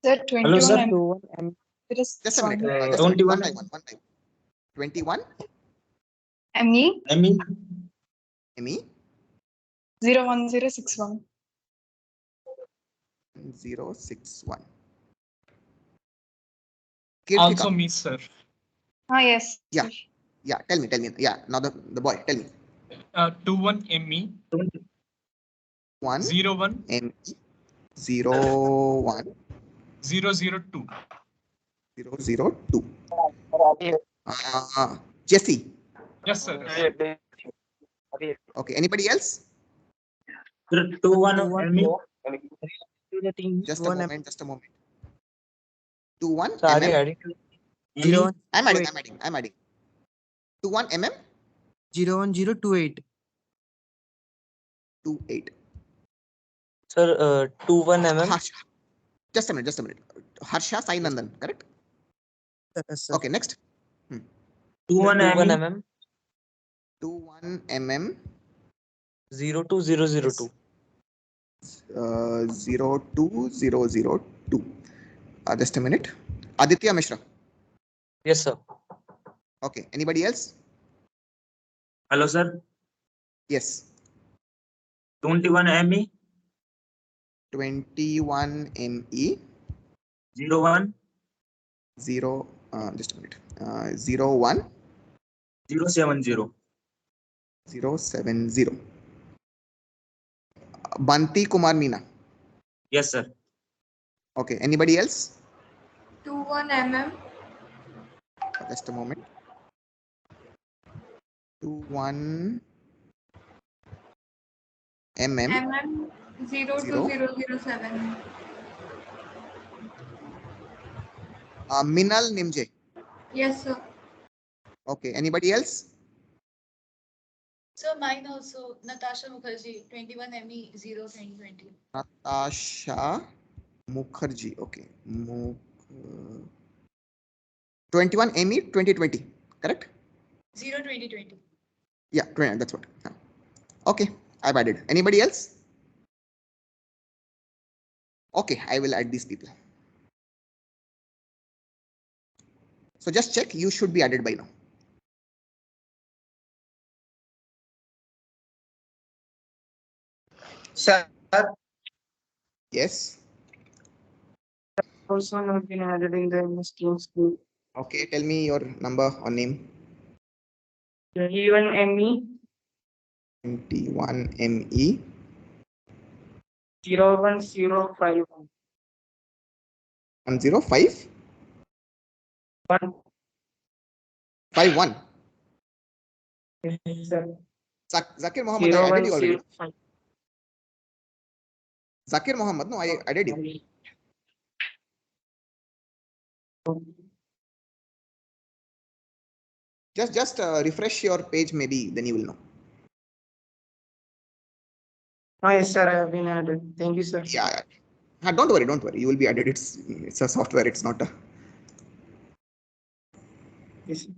Speaker 11: Sir, 21
Speaker 3: Hello, sir.
Speaker 1: Just a minute.
Speaker 11: one.
Speaker 1: Just a minute. One by one. 21
Speaker 11: ME
Speaker 1: ME
Speaker 11: 01061.
Speaker 1: 061.
Speaker 12: Also
Speaker 1: Kirtika.
Speaker 12: me, sir.
Speaker 11: Yes.
Speaker 1: Yeah.
Speaker 11: Sir.
Speaker 1: Yeah, tell me. Yeah, now the boy, tell me.
Speaker 12: 21 ME
Speaker 1: 1
Speaker 12: 01
Speaker 1: ME 01
Speaker 12: 002.
Speaker 1: 002. Jesse.
Speaker 12: Yes, sir.
Speaker 1: Okay, anybody else?
Speaker 3: 21 ME.
Speaker 1: Just a moment. 21
Speaker 3: Sorry,
Speaker 1: mm.
Speaker 3: adding to 0.
Speaker 1: I'm adding. 21 mm
Speaker 3: 01028.
Speaker 1: 28.
Speaker 3: Sir, 21 mm.
Speaker 1: Harsha. Just a minute. Harsha Sai Nandan, correct?
Speaker 3: Yes, sir.
Speaker 1: Okay, next.
Speaker 3: 21 mm.
Speaker 1: 21 mm
Speaker 3: 02002.
Speaker 1: 02002. Just a minute. Aditya Mishra.
Speaker 3: Yes, sir.
Speaker 1: Okay, anybody else?
Speaker 3: Hello, sir.
Speaker 1: Yes.
Speaker 3: 21 ME
Speaker 1: 21 ME
Speaker 3: 01
Speaker 1: 0. Just a minute. 01
Speaker 3: 070.
Speaker 1: 070. Banti Kumar Meena.
Speaker 3: Yes, sir.
Speaker 1: Okay, anybody else?
Speaker 11: 21 mm
Speaker 1: Just a moment. 21 mm
Speaker 11: 02007.
Speaker 1: Minal Nimje.
Speaker 11: Yes, sir.
Speaker 1: Okay, anybody else?
Speaker 11: Sir, mine also. Natasha Mukherjee, 21 ME 02020.
Speaker 1: Natasha Mukherjee. Okay. 21 ME 2020. Correct?
Speaker 11: 02020.
Speaker 1: Yeah, 20. That's what. Okay, I've added. Anybody else? Okay, I will add these people. So just check, you should be added by now.
Speaker 13: Sir,
Speaker 1: Yes.
Speaker 13: also not been added in the MS Teams group.
Speaker 1: Okay, tell me your number or name.
Speaker 13: 21ME
Speaker 1: 21ME
Speaker 13: 01051.
Speaker 1: 105
Speaker 13: One.
Speaker 1: 51.
Speaker 13: Yes, sir.
Speaker 1: Zakir Mohammed, I added you already.
Speaker 13: 0105.
Speaker 1: Zakir Mohammed, no, I added you. Just refresh your page, maybe then you will know.
Speaker 13: Oh, yes, sir. I have been added. Thank you, sir.
Speaker 1: Yeah. Don't worry, don't worry. You will be added. It's a software. It's not a.
Speaker 13: Yes, sir.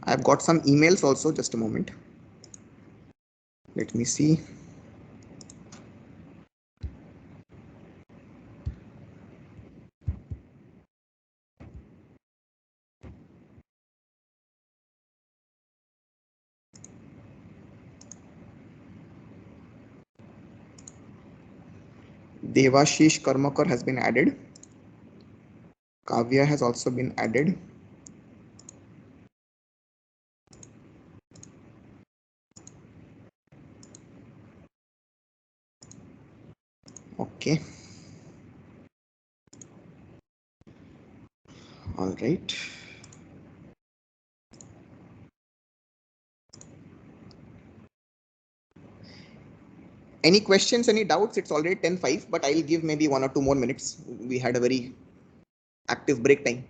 Speaker 1: I've got some emails also. Just a moment. Let me see. Devashish Karmakar has been added. Kavya has also been added. Okay. All right. Any questions, any doubts? It's already 10:05, but I'll give maybe 1 or 2 more minutes. We had a very active break time.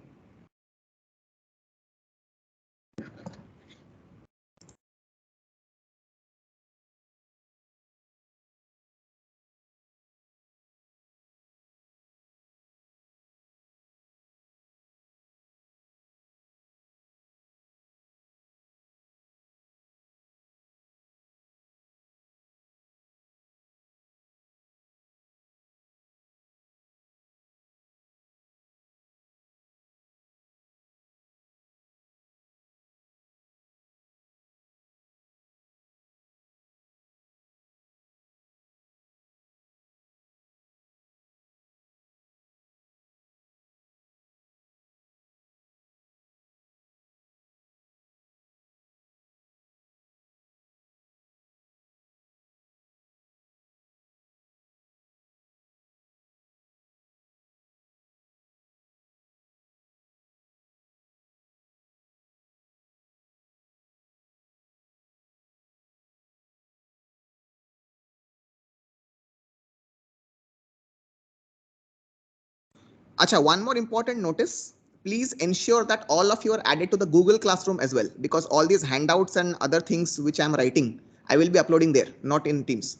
Speaker 1: Acha, one more important notice. Please ensure that all of you are added to the Google Classroom as well, because all these handouts and other things which I'm writing, I will be uploading there, not in Teams.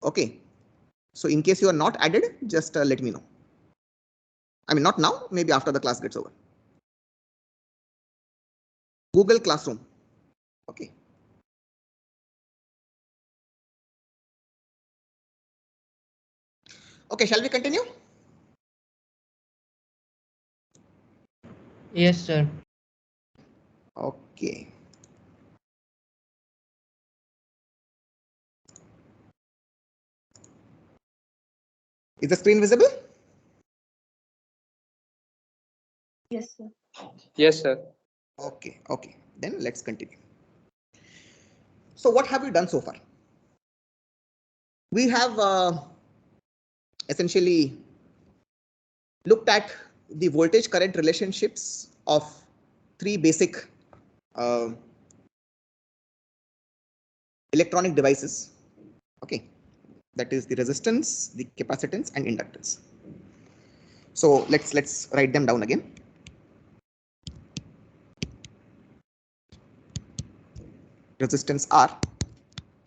Speaker 1: Okay. So in case you are not added, just let me know. I mean, not now, maybe after the class gets over. Google Classroom. Okay. Okay, shall we continue?
Speaker 4: Yes, sir.
Speaker 1: Okay. Is the screen visible?
Speaker 10: Yes, sir.
Speaker 13: Yes, sir.
Speaker 1: Okay, okay. Then let's continue. So what have we done so far? We have essentially looked at the voltage current relationships of 3 basic electronic devices. Okay, that is the resistance, the capacitance, and inductance. So let's write them down again. Resistance R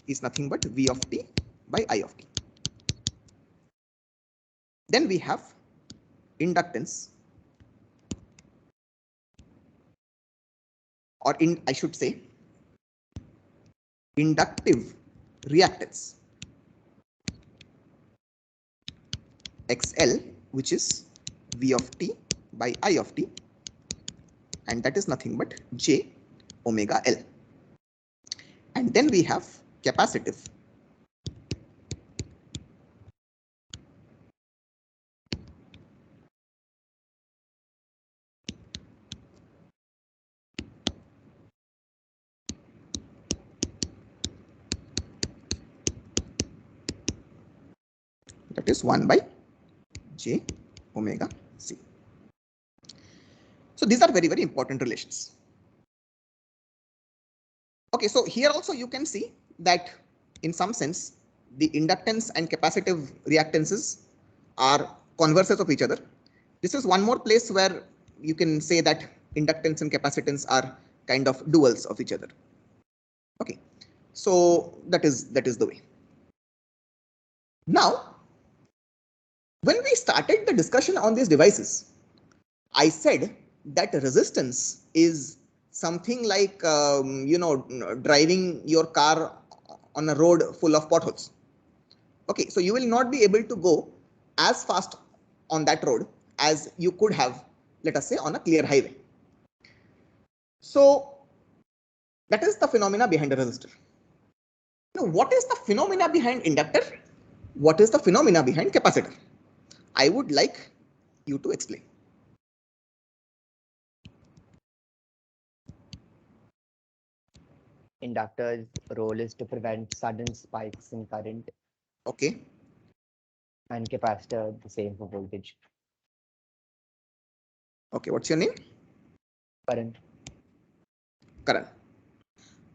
Speaker 1: is nothing but V of t by I of t. Then we have inductance, or I should say inductive reactance, XL, which is V of t by I of t, and that is nothing but J omega L. And then we have capacitive, that is 1 by J omega C. So these are very, very important relations. Okay, so here also you can see that in some sense the inductance and capacitive reactances are converses of each other. This is one more place where you can say that inductance and capacitance are kind of duals of each other. Okay, so that is the way. Now, when we started the discussion on these devices, I said that resistance is something like driving your car on a road full of potholes. Okay, so you will not be able to go as fast on that road as you could have, let us say, on a clear highway. So that is the phenomena behind a resistor. Now, what is the phenomena behind inductor? What is the phenomena behind capacitor? I would like you to explain.
Speaker 8: Inductor's role is to prevent sudden spikes in current.
Speaker 1: Okay.
Speaker 8: And capacitor, the same for voltage.
Speaker 1: Okay, what's your name?
Speaker 8: Current.
Speaker 1: Karan.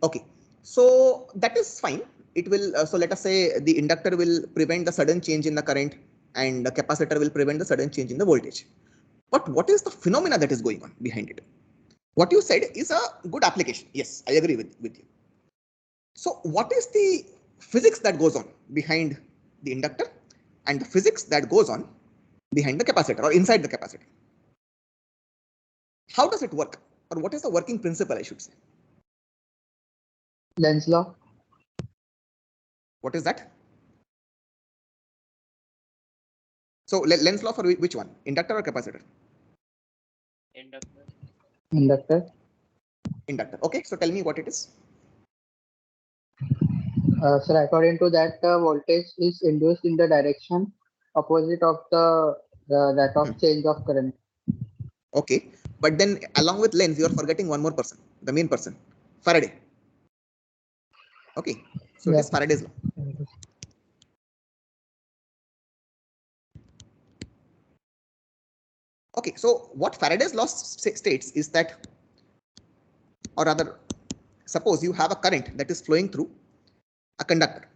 Speaker 1: Okay, so that is fine. It will, so let us say the inductor will prevent the sudden change in the current and the capacitor will prevent the sudden change in the voltage. But what is the phenomena that is going on behind it? What you said is a good application. Yes, I agree with you. So what is the physics that goes on behind the inductor and the physics that goes on behind the capacitor or inside the capacitor? How does it work? Or what is the working principle, I should say?
Speaker 13: Lenz law.
Speaker 1: What is that? So Lenz law for which one? Inductor or capacitor?
Speaker 2: Inductor.
Speaker 13: Inductor.
Speaker 1: Inductor. Okay, so tell me what it is.
Speaker 13: Sir, according to that, voltage is induced in the direction opposite of the that of change of current.
Speaker 1: Okay, but then along with Lenz, you are forgetting one more person, the main person, Faraday. Okay, so it is Faraday's law. Okay, so what Faraday's law states is that, or rather, suppose you have a current that is flowing through a conductor.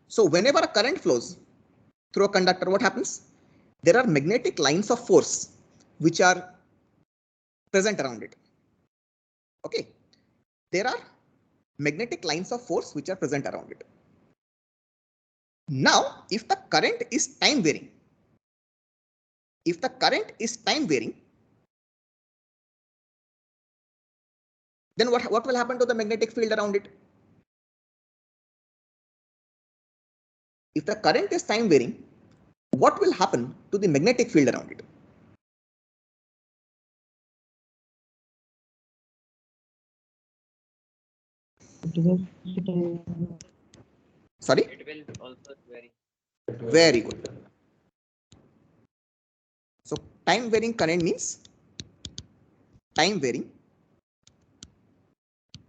Speaker 1: So whenever a current flows through a conductor, what happens? There are magnetic lines of force which are present around it. Okay, there are magnetic lines of force which are present around it. Now, if the current is time varying, then what will happen to the magnetic field around it? If the current is time varying, what will happen to the magnetic field around it? Sorry?
Speaker 2: It will also vary.
Speaker 1: Very good. So time varying current means time varying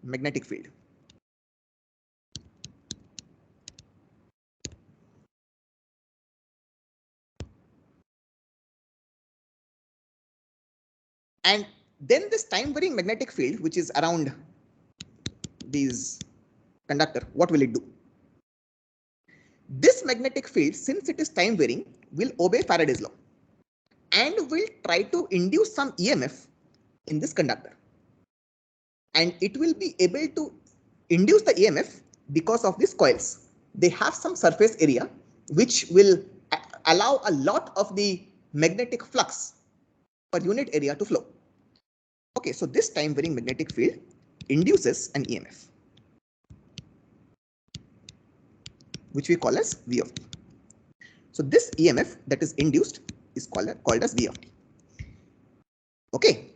Speaker 1: magnetic field. And then this time varying magnetic field, which is around these conductor, what will it do? This magnetic field, since it is time varying, will obey Faraday's law and will try to induce some EMF in this conductor. And it will be able to induce the EMF because of these coils. They have some surface area which will allow a lot of the magnetic flux per unit area to flow. Okay, so this time varying magnetic field induces an EMF, which we call as V of t. So this EMF that is induced is called as V of t. Okay,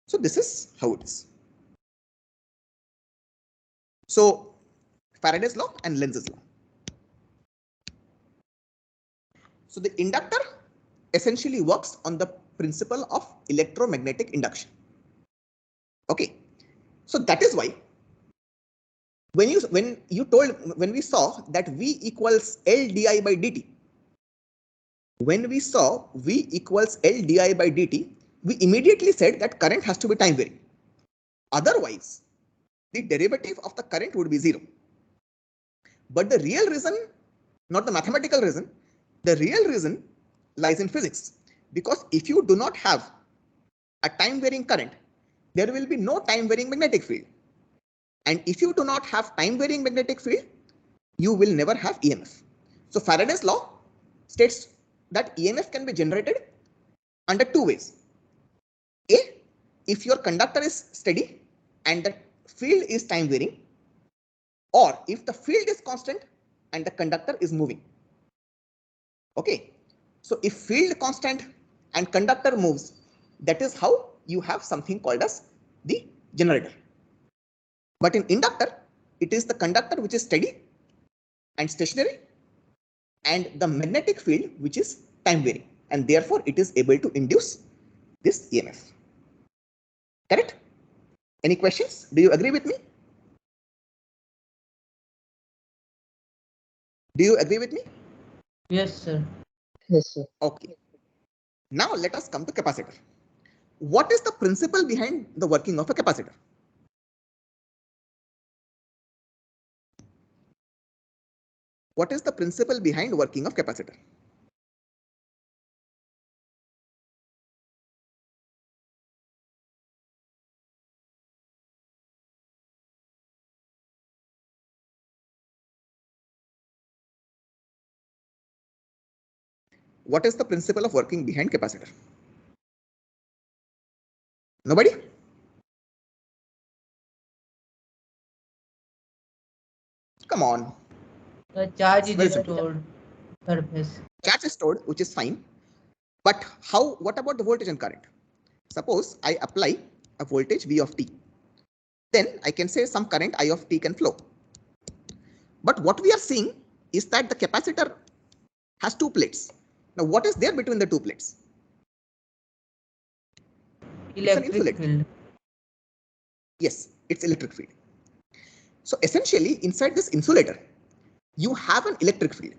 Speaker 1: so this is how it is. So Faraday's law and Lenz's law. So the inductor essentially works on the principle of electromagnetic induction. Okay, so that is why when we saw that V equals L di by dt, when we saw V equals L di by dt, we immediately said that current has to be time varying. Otherwise, the derivative of the current would be 0. But the real reason, not the mathematical reason, the real reason lies in physics. Because if you do not have a time varying current, there will be no time varying magnetic field. And if you do not have time varying magnetic field, you will never have EMF. So Faraday's law states that EMF can be generated under two ways. A, if your conductor is steady and the field is time varying, or if the field is constant and the conductor is moving. Okay, so if field constant and conductor moves, that is how you have something called as the generator. But in inductor, it is the conductor which is steady and stationary and the magnetic field which is time varying, and therefore it is able to induce this EMF. Correct? Any questions? Do you agree with me? Do you agree with me?
Speaker 7: Yes, sir.
Speaker 13: Yes, sir.
Speaker 1: Okay. Now let us come to capacitor. What is the principle behind the working of a capacitor? What is the principle behind working of capacitor? What is the principle of working behind capacitor? Nobody? Come on.
Speaker 7: The charge
Speaker 1: It's very
Speaker 7: is
Speaker 1: simple.
Speaker 7: stored surface.
Speaker 1: Charge is stored, which is fine. But what about the voltage and current? Suppose I apply a voltage V of t. Then I can say some current I of t can flow. But what we are seeing is that the capacitor has two plates. Now what is there between the two plates?
Speaker 7: Electric field.
Speaker 1: Yes, it's electric field. So essentially inside this insulator, you have an electric field.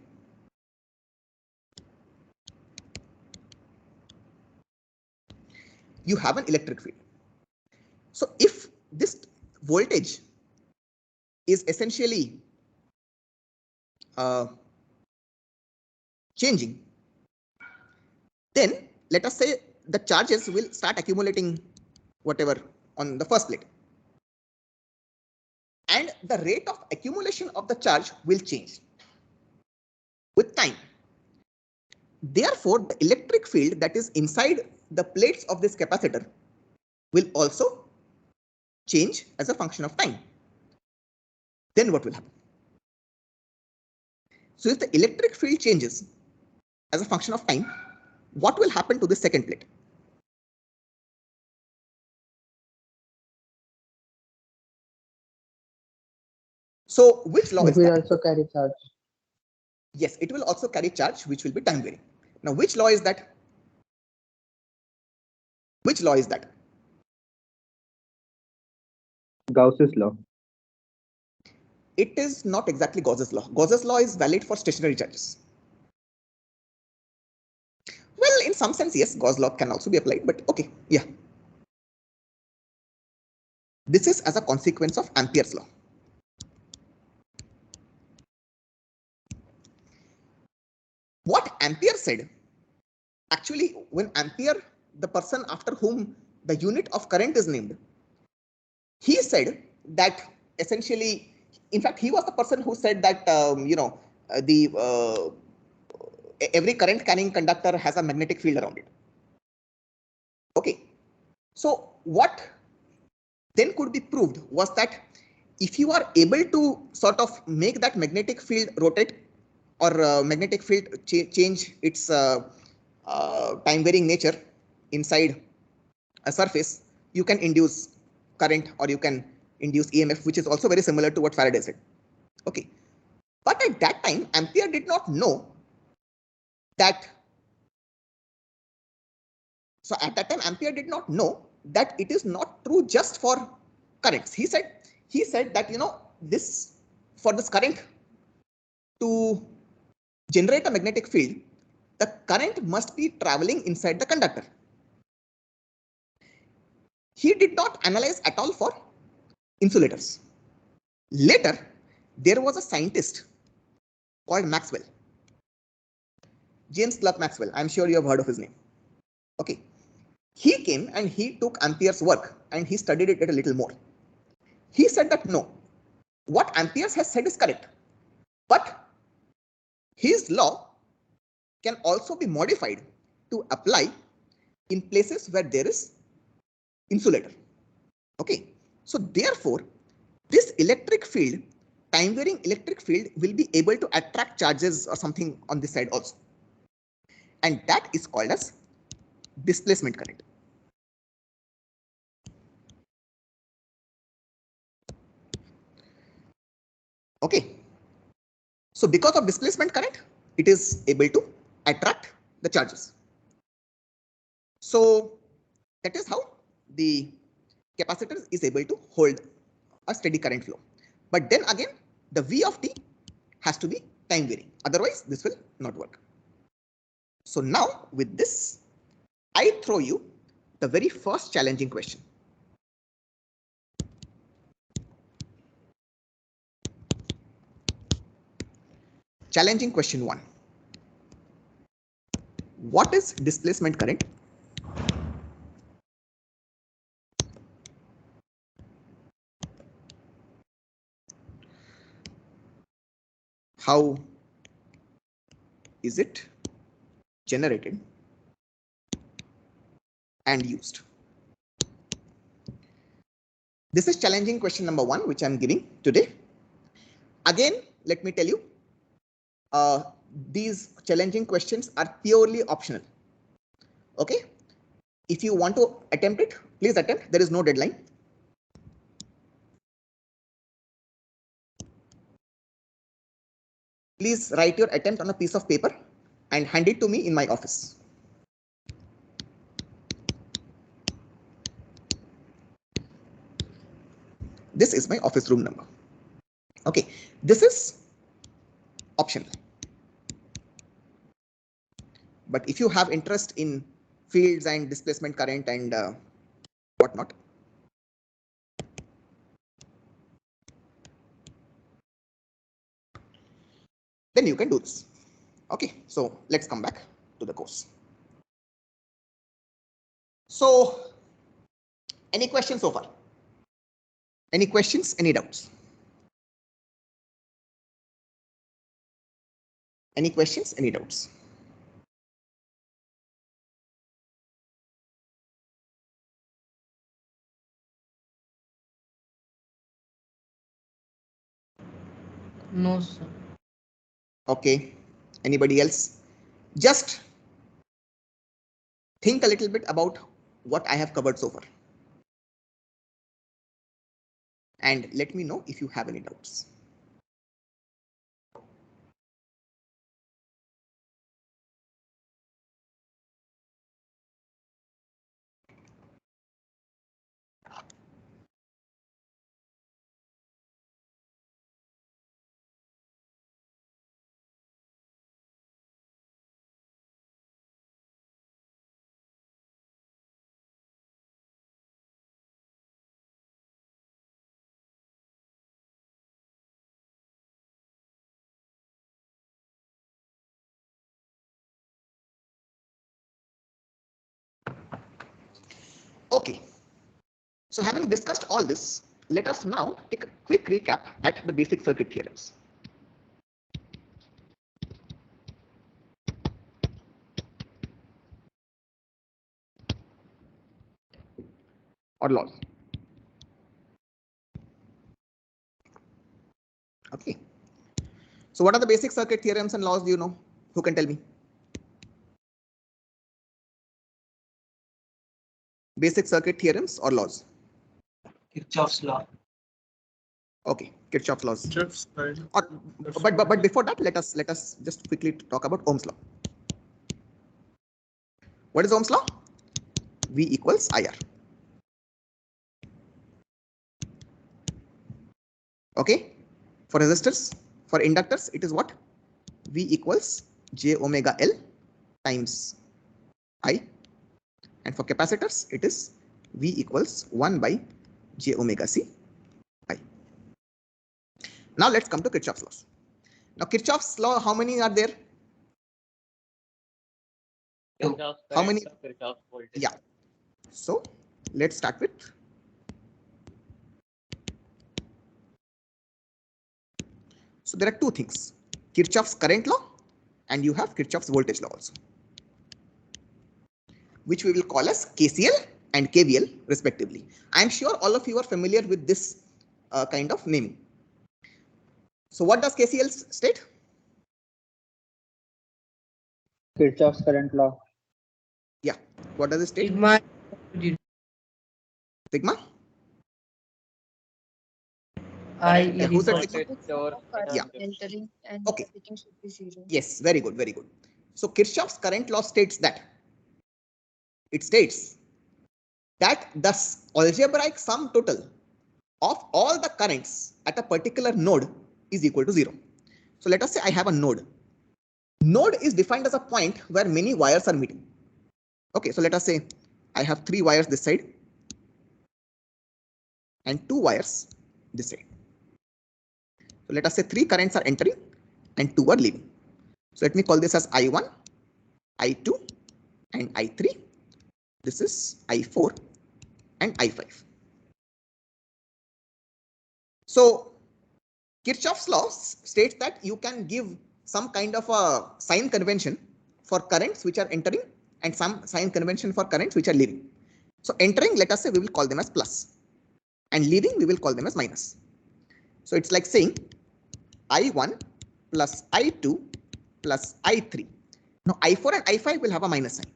Speaker 1: You have an electric field. So if this voltage is essentially changing, then let us say the charges will start accumulating whatever on the first plate. And the rate of accumulation of the charge will change with time. Therefore, the electric field that is inside the plates of this capacitor will also change as a function of time. Then what will happen? So if the electric field changes as a function of time, what will happen to the second plate? So which law is
Speaker 13: It will
Speaker 1: that?
Speaker 13: also carry charge.
Speaker 1: Yes, it will also carry charge, which will be time varying. Now, which law is that? Which law is that?
Speaker 2: Gauss's law.
Speaker 1: It is not exactly Gauss's law. Gauss's law is valid for stationary charges. Well, in some sense, yes, Gauss law can also be applied, but okay, yeah. This is as a consequence of Ampere's law. What Ampere said, actually, when Ampere, the person after whom the unit of current is named, he said that essentially, in fact, he was the person who said that, every current carrying conductor has a magnetic field around it. Okay, so what then could be proved was that if you are able to sort of make that magnetic field rotate or magnetic field change its time varying nature inside a surface, you can induce current or you can induce EMF, which is also very similar to what Faraday said. Okay, but at that time, Ampere did not know that. So at that time, Ampere did not know that it is not true just for currents. He said that, you know, this for this current to generate a magnetic field, the current must be traveling inside the conductor. He did not analyze at all for insulators. Later, there was a scientist called Maxwell, James Clerk Maxwell. I'm sure you have heard of his name. Okay, he came and he took Ampere's work and he studied it a little more. He said that no, what Ampere has said is correct, but his law can also be modified to apply in places where there is insulator. Okay, so therefore, this electric field, time varying electric field, will be able to attract charges or something on this side also. And that is called as displacement current. Okay, so because of displacement current, it is able to attract the charges. So that is how the capacitor is able to hold a steady current flow. But then again, the V of t has to be time varying. Otherwise, this will not work. So now with this, I throw you the very first challenging question. Challenging question 1. What is displacement current? How is it generated and used? This is challenging question number 1, which I'm giving today. Again, let me tell you, these challenging questions are purely optional. Okay, if you want to attempt it, please attempt. There is no deadline. Please write your attempt on a piece of paper and hand it to me in my office. This is my office room number. Okay, this is optional. But if you have interest in fields and displacement current and whatnot, then you can do this. Okay, so let's come back to the course. So, any questions so far? Any questions? Any doubts? Any questions? Any doubts?
Speaker 7: No, sir.
Speaker 1: Okay, anybody else? Just think a little bit about what I have covered so far. And let me know if you have any doubts. Okay, so having discussed all this, let us now take a quick recap at the basic circuit theorems. or laws? Okay. So what are the basic circuit theorems and laws? Do you know? Who can tell me? Basic circuit theorems or laws?
Speaker 4: Kirchhoff's law.
Speaker 1: Okay, Kirchhoff's laws.
Speaker 12: Kirchhoff's current.
Speaker 1: Or, but before that, let us just quickly talk about Ohm's law. What is Ohm's law? V equals IR. Okay. For resistors, for inductors, it is what? V equals J omega L times I. And for capacitors, it is V equals 1 by J omega C I. Now let's come to Kirchhoff's laws. Now Kirchhoff's law, how many are there? How many? Yeah. So let's start with. So there are two things, Kirchhoff's current law and you have Kirchhoff's voltage law also, which we will call as KCL and KVL respectively. I am sure all of you are familiar with this kind of naming. So what does KCL state?
Speaker 13: Kirchhoff's current law.
Speaker 1: Yeah. What does it state?
Speaker 7: Sigma.
Speaker 1: Sigma?
Speaker 7: Who
Speaker 1: said sigma? Yeah.
Speaker 11: Entering and
Speaker 1: Okay.
Speaker 11: everything should be 0.
Speaker 1: Yes, very good, very good. So Kirchhoff's current law states that the algebraic sum total of all the currents at a particular node is equal to 0. So let us say I have a node. Node is defined as a point where many wires are meeting. Okay, so let us say I have 3 wires this side and 2 wires this side. So let us say 3 currents are entering and 2 are leaving. So let me call this as I1, I2 and I3. This is I4 and I5. So Kirchhoff's law states that you can give some kind of a sign convention for currents which are entering and some sign convention for currents which are leaving. So entering, let us say we will call them as plus, and leaving we will call them as minus. So it's like saying I1 plus I2 plus I3. Now I4 and I5 will have a minus sign.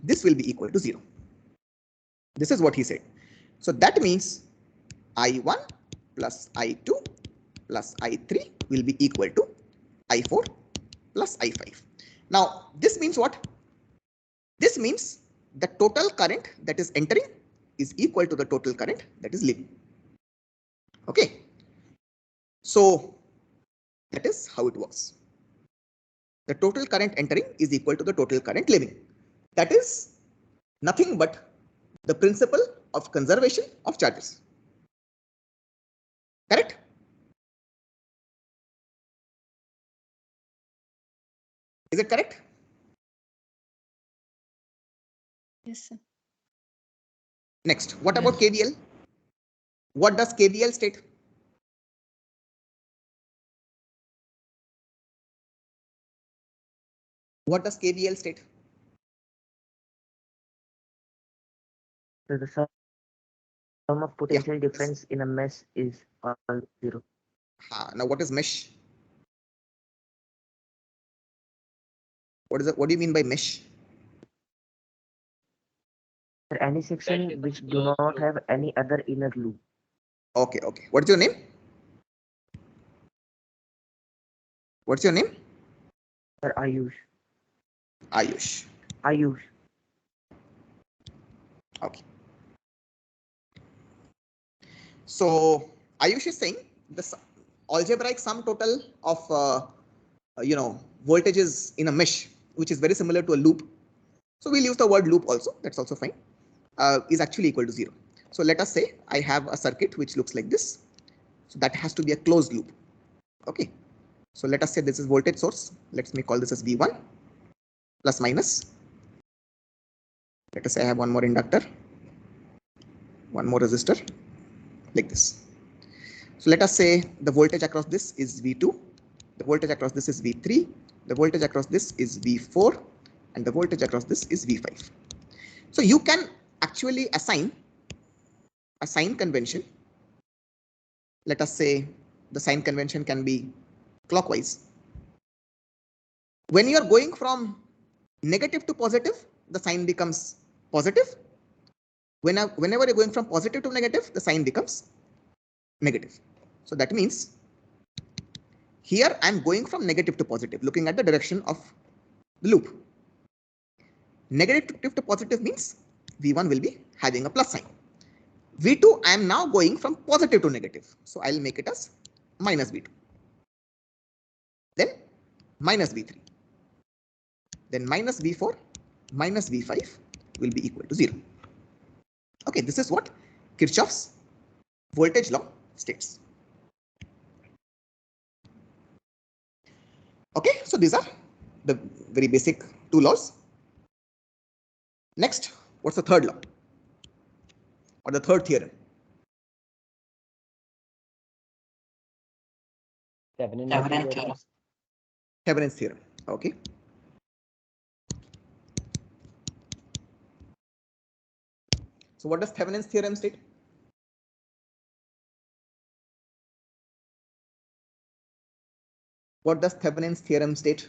Speaker 1: This will be equal to 0. This is what he said. So that means I1 plus I2 plus I3 will be equal to I4 plus I5. Now this means what? This means the total current that is entering is equal to the total current that is leaving. Okay. So that is how it works. The total current entering is equal to the total current leaving. That is nothing but the principle of conservation of charges. Correct? Is it correct?
Speaker 11: Yes, sir.
Speaker 1: Next, what about KVL? What does KVL state? What does KVL state?
Speaker 8: So the sum of potential difference in a mesh is all 0.
Speaker 1: Now what is mesh? What is it? What do you mean by mesh?
Speaker 8: Any section which do not have any other inner loop.
Speaker 1: Okay, okay. What's your name? What's your name?
Speaker 8: Sir, Ayush.
Speaker 1: Ayush.
Speaker 8: Ayush.
Speaker 1: Okay. So Ayush is saying the algebraic sum total of voltages in a mesh, which is very similar to a loop. So we'll use the word loop also. That's also fine. Is actually equal to 0. So let us say I have a circuit which looks like this. So that has to be a closed loop. Okay. So let us say this is voltage source. Let me call this as V1 plus minus. Let us say I have one more inductor, one more resistor, like this. So let us say the voltage across this is V2, the voltage across this is V3, the voltage across this is V4, and the voltage across this is V5. So you can actually assign a sign convention. Let us say the sign convention can be clockwise. When you are going from negative to positive, the sign becomes positive. Whenever you're going from positive to negative, the sign becomes negative. So that means here I'm going from negative to positive, looking at the direction of the loop. Negative to positive means V1 will be having a plus sign. V2, I am now going from positive to negative. So I'll make it as minus V2. Then minus V3. Then minus V4 minus V5 will be equal to 0. Okay, this is what Kirchhoff's voltage law states. Okay, so these are the very basic two laws. Next, what's the third law or the third theorem? Thevenin's theorem. Okay. So what does Thevenin's theorem state? What does Thevenin's theorem state?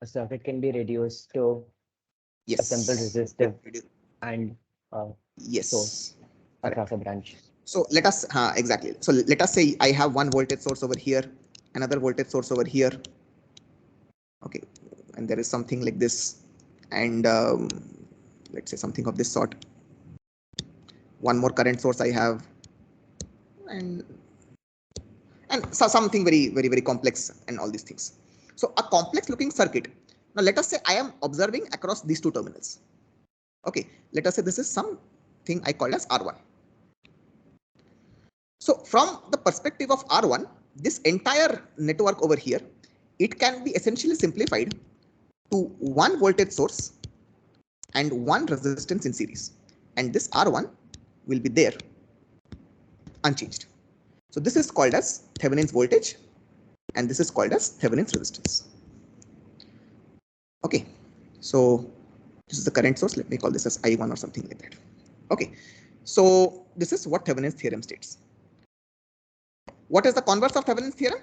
Speaker 8: A circuit can be reduced to a simple resistive and
Speaker 1: yes,
Speaker 8: source across a branch.
Speaker 1: So let us exactly. So let us say I have one voltage source over here, another voltage source over here. Okay, and there is something like this, and let's say something of this sort. One more current source I have, and so something very complex and all these things. So a complex looking circuit. Now let us say I am observing across these two terminals. Okay, let us say this is something I call as R1. So from the perspective of R1, this entire network over here, it can be essentially simplified to one voltage source and one resistance in series. And this R1 will be there unchanged. So this is called as Thevenin's voltage and this is called as Thevenin's resistance. Okay, so this is the current source. Let me call this as I1 or something like that. Okay, so this is what Thevenin's theorem states. What is the converse of Thevenin's theorem?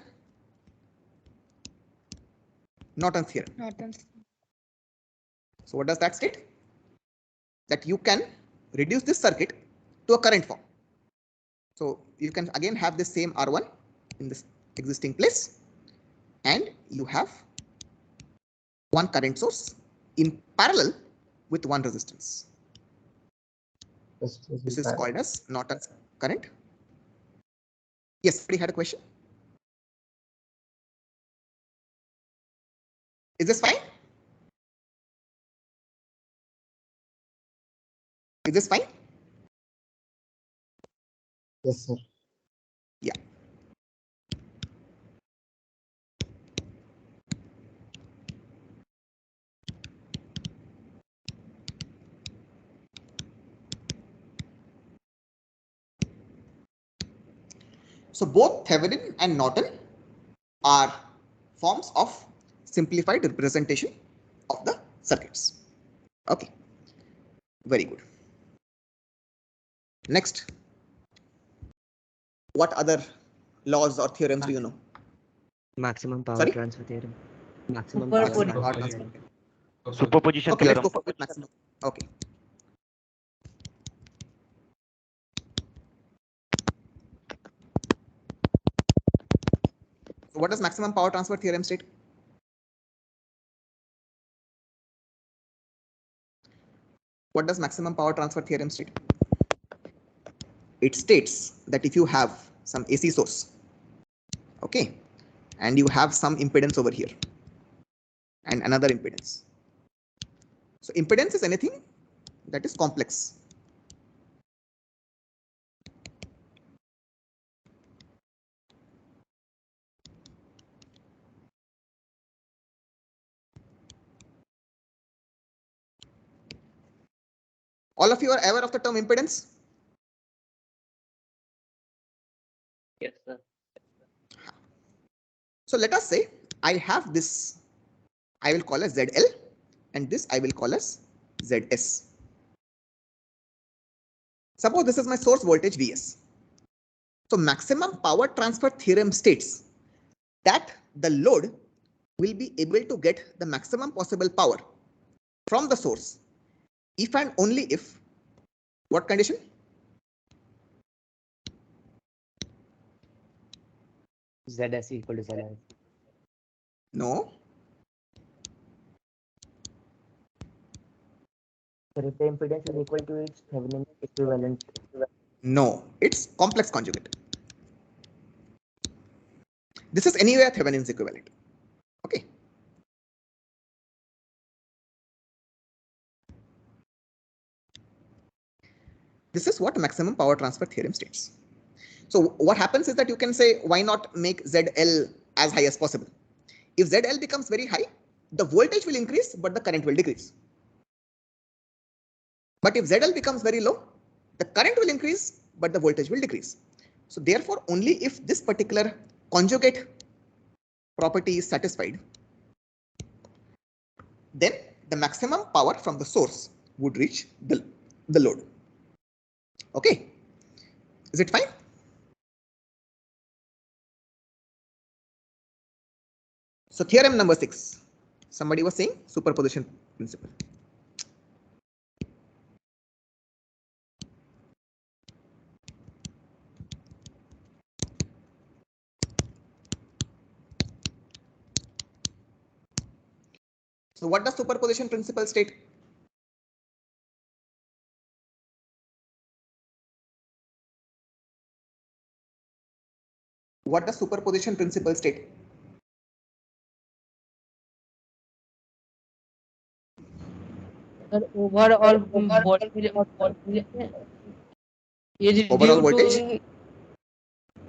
Speaker 1: Norton's theorem.
Speaker 11: Norton's.
Speaker 1: So what does that state? That you can reduce this circuit to a current form. So you can again have the same R1 in this existing place, and you have one current source in parallel with one resistance. This is called as Norton's current. Yes, somebody had a question. Is this fine? Is this fine?
Speaker 13: Yes, sir.
Speaker 1: Yeah. So both Thevenin and Norton are forms of simplified representation of the circuits. Okay, very good. Next, what other laws or theorems do you know?
Speaker 8: Maximum power
Speaker 1: Sorry?
Speaker 8: transfer theorem. Maximum
Speaker 1: Maximum
Speaker 8: power
Speaker 1: power
Speaker 8: transfer
Speaker 1: transfer.
Speaker 6: Superposition
Speaker 1: Okay, let's
Speaker 6: theorem.
Speaker 1: go for with maximum. Okay. So what does maximum power transfer theorem state? What does maximum power transfer theorem state? It states that if you have some AC source, okay, and you have some impedance over here and another impedance. So impedance is anything that is complex. All of you are aware of the term impedance?
Speaker 8: Yes, sir.
Speaker 1: So let us say I have this, I will call as ZL, and this I will call as ZS. Suppose this is my source voltage Vs. So maximum power transfer theorem states that the load will be able to get the maximum possible power from the source if and only if, what condition?
Speaker 8: ZS equal to ZL.
Speaker 1: No.
Speaker 8: So if the impedance is equal to its Thevenin equivalent.
Speaker 1: No, it's complex conjugate. This is anywhere Thevenin's equivalent. Okay. This is what maximum power transfer theorem states. So what happens is that you can say, why not make ZL as high as possible? If ZL becomes very high, the voltage will increase, but the current will decrease. But if ZL becomes very low, the current will increase, but the voltage will decrease. So therefore, only if this particular conjugate property is satisfied, then the maximum power from the source would reach the load. Okay, is it fine? So theorem number 6, somebody was saying superposition principle. So what does superposition principle state? What does superposition principle state?
Speaker 7: Overall voltage is
Speaker 1: Overall
Speaker 7: due
Speaker 1: voltage?
Speaker 7: to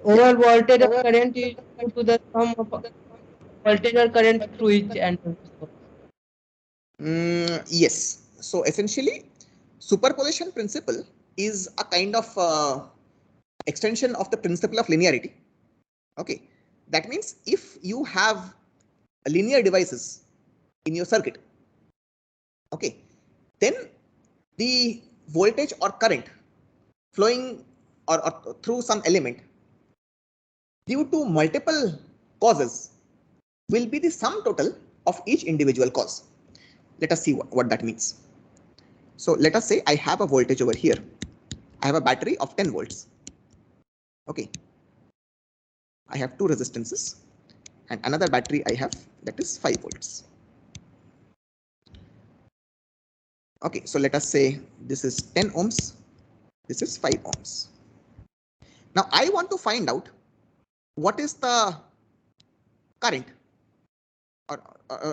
Speaker 7: overall voltage of current is due to the sum of voltage or current through each and
Speaker 1: Yes. So essentially, superposition principle is a kind of extension of the principle of linearity. Okay, that means if you have linear devices in your circuit, okay, then the voltage or current flowing or through some element due to multiple causes will be the sum total of each individual cause. Let us see what that means. So let us say I have a voltage over here. I have a battery of 10 volts. Okay. I have two resistances and another battery I have that is 5 volts. Okay, so let us say this is 10 ohms. This is 5 ohms. Now I want to find out what is the current or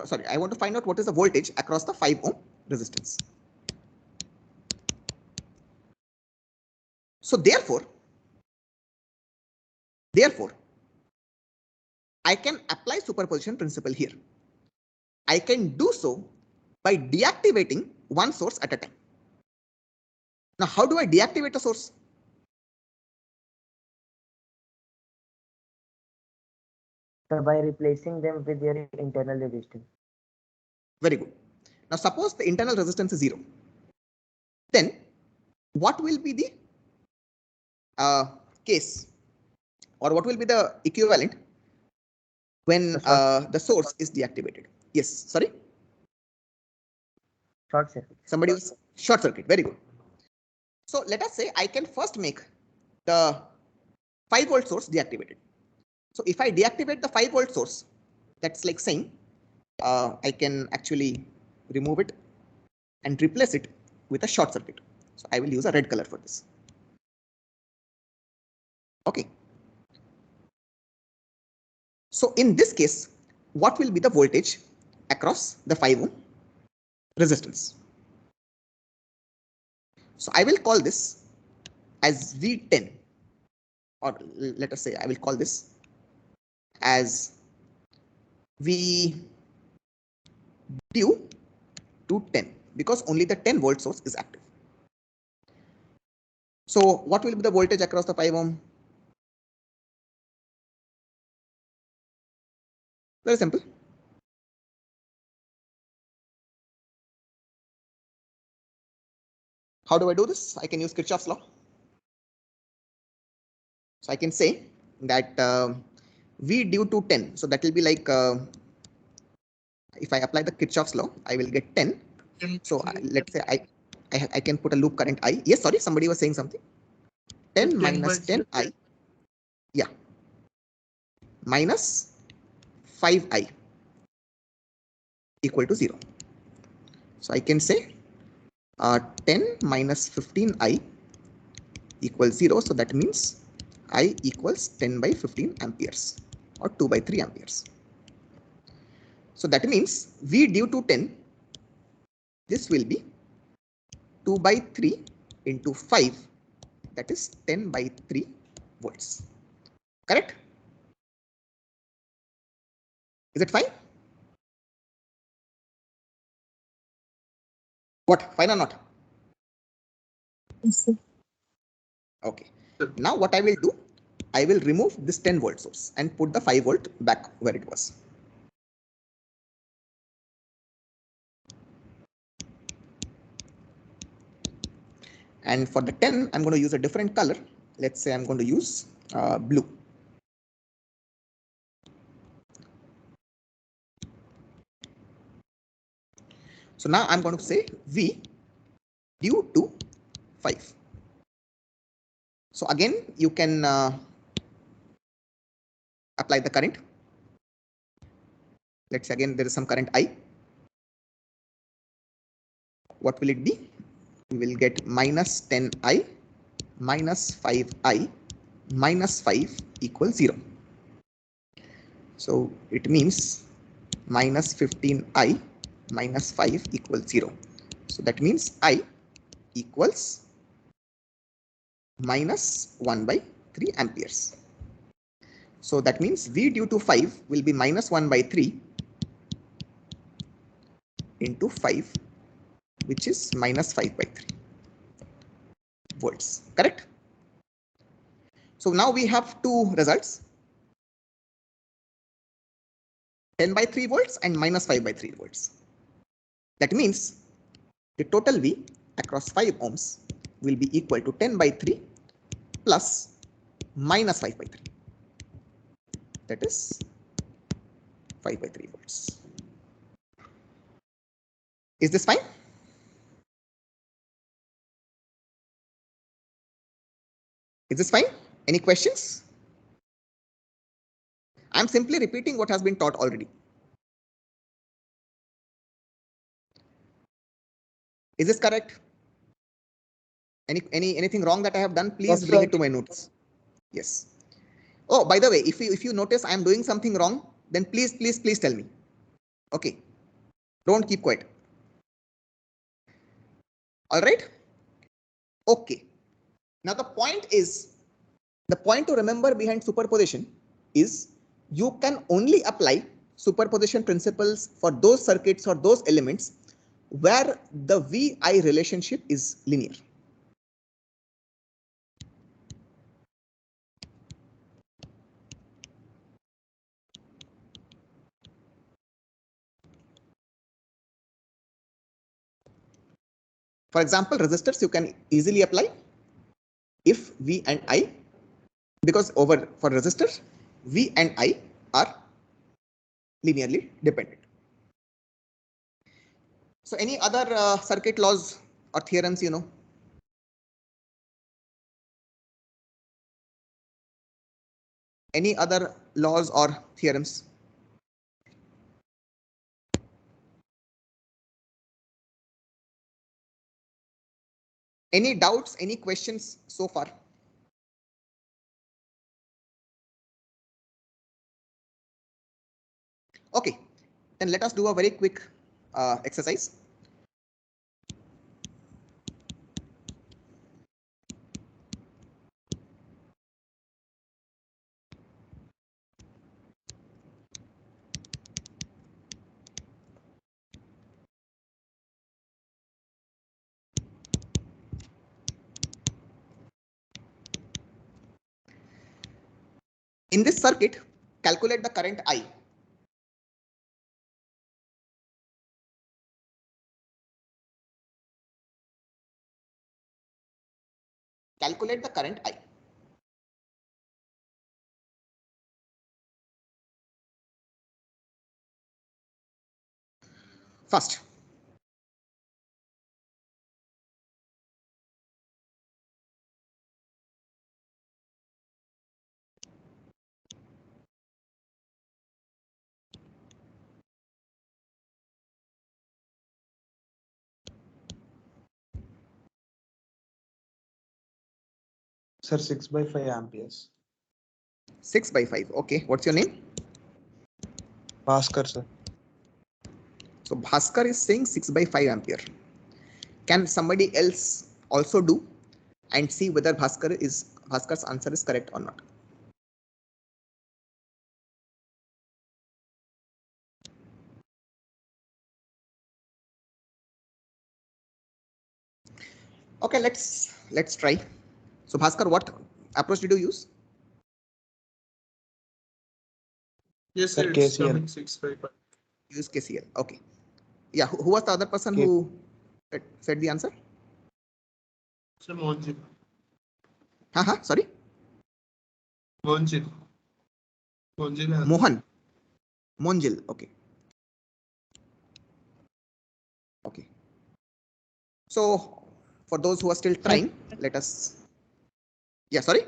Speaker 1: sorry, I want to find out what is the voltage across the 5 ohm resistance. So therefore, I can apply superposition principle here. I can do so by deactivating one source at a time. Now, how do I deactivate a source?
Speaker 8: So by replacing them with their internal resistance.
Speaker 1: Very good. Now, suppose the internal resistance is 0. Then what will be the case, or what will be the equivalent when the source is deactivated? Yes, sorry?
Speaker 8: Short circuit.
Speaker 1: Somebody was short circuit. Very good. So let us say I can first make the 5 volt source deactivated. So if I deactivate the 5 volt source, that's like saying I can actually remove it and replace it with a short circuit. So I will use a red color for this. Okay. So in this case, what will be the voltage across the 5 ohm resistance? So I will call this as V10, or let us say I will call this as V due to 10 because only the 10 volt source is active. So what will be the voltage across the 5 ohm? Very simple. How do I do this? I can use Kirchhoff's law. So I can say that V due to 10. So that will be like, if I apply the Kirchhoff's law, I will get 10. So let's say I can put a loop current I. Yes, sorry, somebody was saying something. 10 minus 10 I. Yeah. Minus 5I equal to 0. So I can say 10 minus 15I equals 0. So that means I equals 10 by 15 amperes or 2 by 3 amperes. So that means V due to 10, this will be 2 by 3 into 5, that is 10 by 3 volts. Correct? Is it fine? What? Fine or not?
Speaker 10: Yes, sir.
Speaker 1: Okay. Now what I will do, I will remove this 10 volt source and put the 5 volt back where it was. And for the 10, I'm going to use a different color. Let's say I'm going to use blue. So now I'm going to say V due to 5. So again, you can apply the current. Let's say again, there is some current I. What will it be? We will get minus 10I minus 5I minus 5 equals 0. So it means minus 15I minus 5 equals 0. So that means I equals minus 1 by 3 amperes. So that means V due to 5 will be minus 1 by 3 into 5, which is minus 5 by 3 volts. Correct? So now we have two results, 10 by 3 volts and minus 5 by 3 volts. That means the total V across 5 ohms will be equal to 10 by 3 plus minus 5 by 3. That is 5 by 3 volts. Is this fine? Is this fine? Any questions? I'm simply repeating what has been taught already. Is this correct? Anything wrong that I have done, please
Speaker 13: Yes,
Speaker 1: bring
Speaker 13: sir.
Speaker 1: it to my notes. Yes. Oh, by the way, if you notice I am doing something wrong, then please tell me. Okay. Don't keep quiet. All right. Okay. Now the point to remember behind superposition is you can only apply superposition principles for those circuits or those elements where the VI relationship is linear. For example, resistors you can easily apply if V and I, because for resistors, V and I are linearly dependent. So any other circuit laws or theorems, you know? Any other laws or theorems? Any doubts, any questions so far? Okay, then let us do a very quick exercise. In this circuit, calculate the current I. calculate the current I. First,
Speaker 6: Sir, 6/5 amperes.
Speaker 1: 6/5. Okay, what's your name?
Speaker 6: Bhaskar, sir.
Speaker 1: So Bhaskar is saying 6/5 ampere. Can somebody else also do and see whether Bhaskar's answer is correct or not? Okay, let's try. So Bhaskar, what approach did you use?
Speaker 12: Yes,
Speaker 6: Sir,
Speaker 12: sir. It's
Speaker 6: KCL.
Speaker 12: coming 6/5.
Speaker 1: Use KCL. Okay. Yeah, who was the other person who said the answer?
Speaker 12: So Monjil.
Speaker 1: Sorry?
Speaker 12: Monjil. Monjil has.
Speaker 1: Mohan. Monjil. Okay. Okay. So for those who are still trying, let us. Yeah, sorry.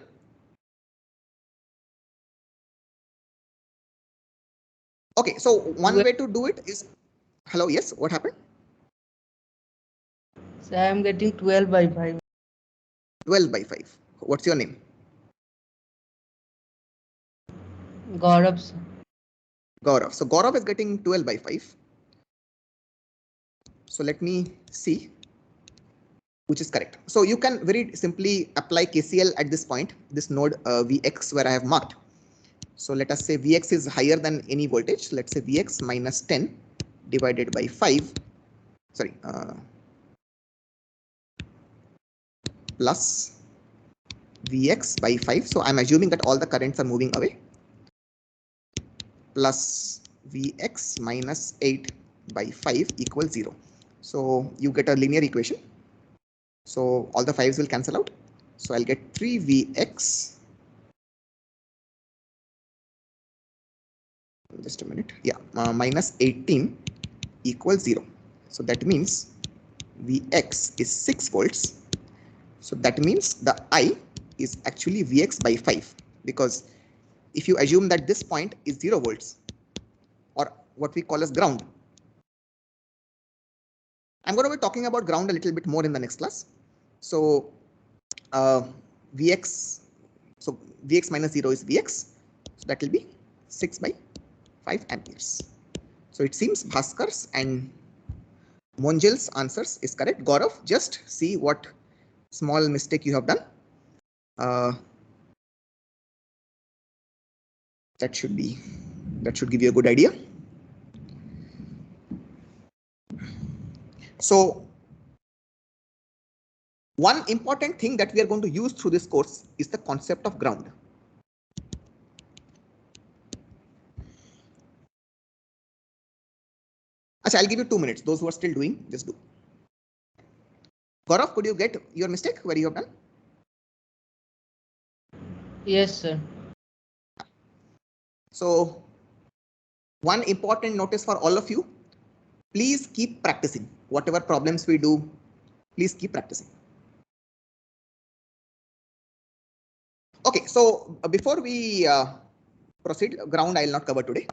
Speaker 1: Okay, so one way to do it is. Hello, yes, what happened?
Speaker 7: So I am getting 12/5.
Speaker 1: 12/5. What's your name?
Speaker 7: Gaurav, sir.
Speaker 1: Gaurav. So Gaurav is getting 12/5. So let me see which is correct. So you can very simply apply KCL at this point, this node Vx where I have marked. So let us say Vx is higher than any voltage. Let's say Vx minus 10 divided by 5. Sorry. Plus Vx by 5. So I'm assuming that all the currents are moving away. Plus Vx minus 8 by 5 equals 0. So you get a linear equation. So all the 5s will cancel out. So I'll get 3Vx. Just a minute. Yeah, minus 18 equals 0. So that means Vx is 6 volts. So that means the I is actually Vx by 5, because if you assume that this point is 0 volts or what we call as ground. I'm going to be talking about ground a little bit more in the next class. So Vx, so Vx minus 0 is Vx. So that will be 6/5 amperes. So it seems Bhaskar's and Monjil's answers is correct. Gaurav, just see what small mistake you have done. That should give you a good idea. So one important thing that we are going to use through this course is the concept of ground. Achha, I'll give you 2 minutes. Those who are still doing, just do. Gaurav, could you get your mistake where you have done?
Speaker 7: Yes, sir.
Speaker 1: So one important notice for all of you, please keep practicing. Whatever problems we do, please keep practicing. Okay, so before we proceed, ground I will not cover today.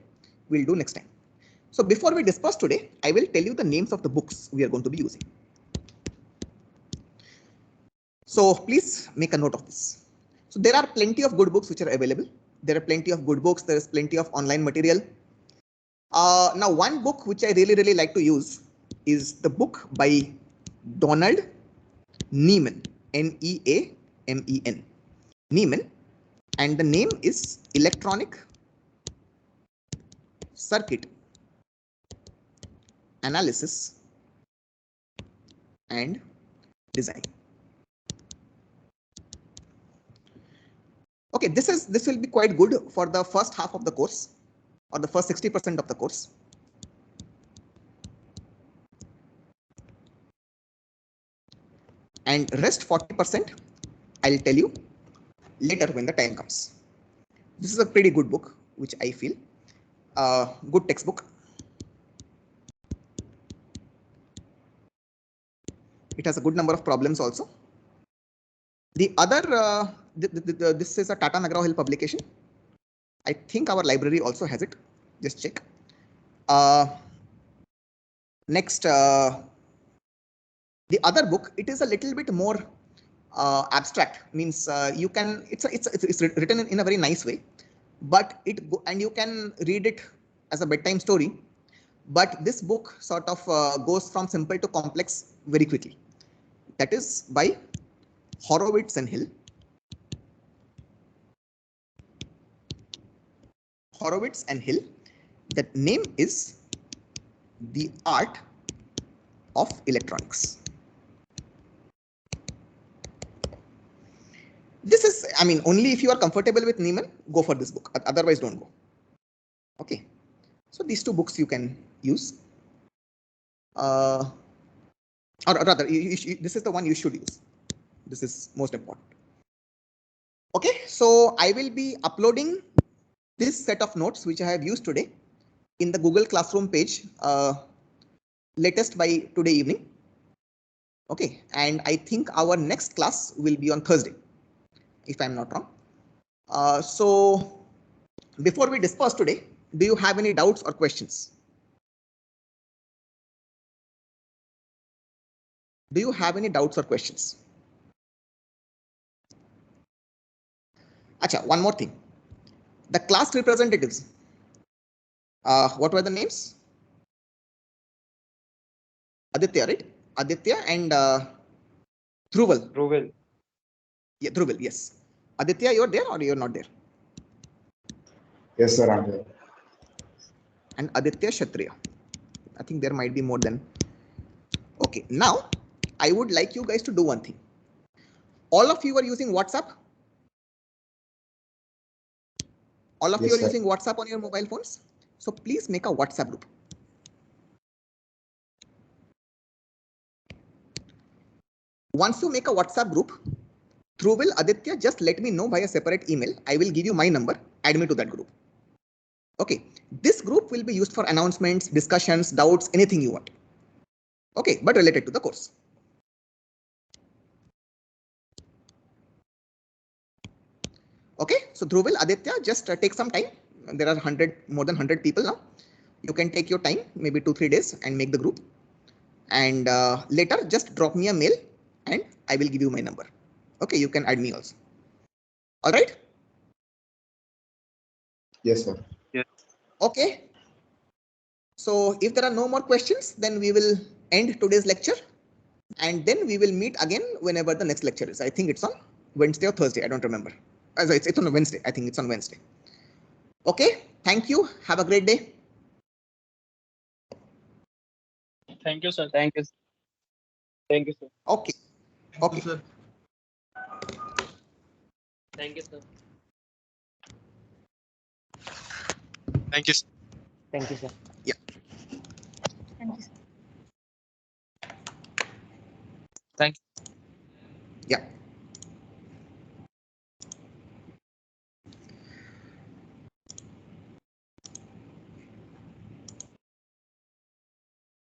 Speaker 1: We'll do next time. So before we discuss today, I will tell you the names of the books we are going to be using. So please make a note of this. So there are plenty of good books which are available. There are plenty of good books. There is plenty of online material. Now, one book which I really like to use is the book by Donald Nieman, N-E-A-M-E-N, Nieman, and the name is Electronic Circuit Analysis and Design. Okay, this will be quite good for the first half of the course, or the first 60% of the course. And rest 40%, I'll tell you later when the time comes. This is a pretty good book, which I feel good textbook. It has a good number of problems also. The other, this is a Tata McGraw-Hill publication. I think our library also has it. Just check. Next, the other book, it is a little bit more abstract. Means you can, it's written in a very nice way, but and you can read it as a bedtime story. But this book sort of goes from simple to complex very quickly. That is by Horowitz and Hill. Horowitz and Hill. The name is The Art of Electronics. This is, I mean, only if you are comfortable with Niemann, go for this book. Otherwise, don't go. Okay. So these two books you can use. Or rather, this is the one you should use. This is most important. Okay. So I will be uploading this set of notes which I have used today in the Google Classroom page latest by today evening. Okay. And I think our next class will be on Thursday, if I'm not wrong. So before we disperse today, do you have any doubts or questions? Do you have any doubts or questions? Acha, one more thing. The class representatives. What were the names? Aditya, right? Aditya and Dhruval.
Speaker 9: Dhruval.
Speaker 1: Yeah, Dhruval, yes. Aditya, you're there or you're not there?
Speaker 5: Yes, sir, I'm there.
Speaker 1: And Aditya Kshatriya. I think there might be more than. Okay, now I would like you guys to do one thing. All of you are using WhatsApp. All of you are using WhatsApp on your mobile phones. So please make a WhatsApp group. Once you make a WhatsApp group, Dhruval, Aditya, just let me know by a separate email. I will give you my number. Add me to that group. Okay. This group will be used for announcements, discussions, doubts, anything you want. Okay, but related to the course. Okay, so Dhruval, Aditya, just take some time. There are more than 100 people now. You can take your time, maybe 2-3 days, and make the group. And later, just drop me a mail and I will give you my number. Okay, you can add me also. All right?
Speaker 5: Yes, sir.
Speaker 3: Yes.
Speaker 1: Okay. So if there are no more questions, then we will end today's lecture. And then we will meet again whenever the next lecture is. I think it's on Wednesday or Thursday. I don't remember. It's on a Wednesday. I think it's on Wednesday. Okay. Thank you. Have a great day.
Speaker 14: Thank you, sir. Thank you. Thank you, sir.
Speaker 1: Okay. Okay.
Speaker 14: Thank you, sir.
Speaker 12: Thank you.
Speaker 8: Thank you, sir.
Speaker 1: Yeah.
Speaker 11: Thank you, sir.
Speaker 12: Thank you.
Speaker 1: Yeah.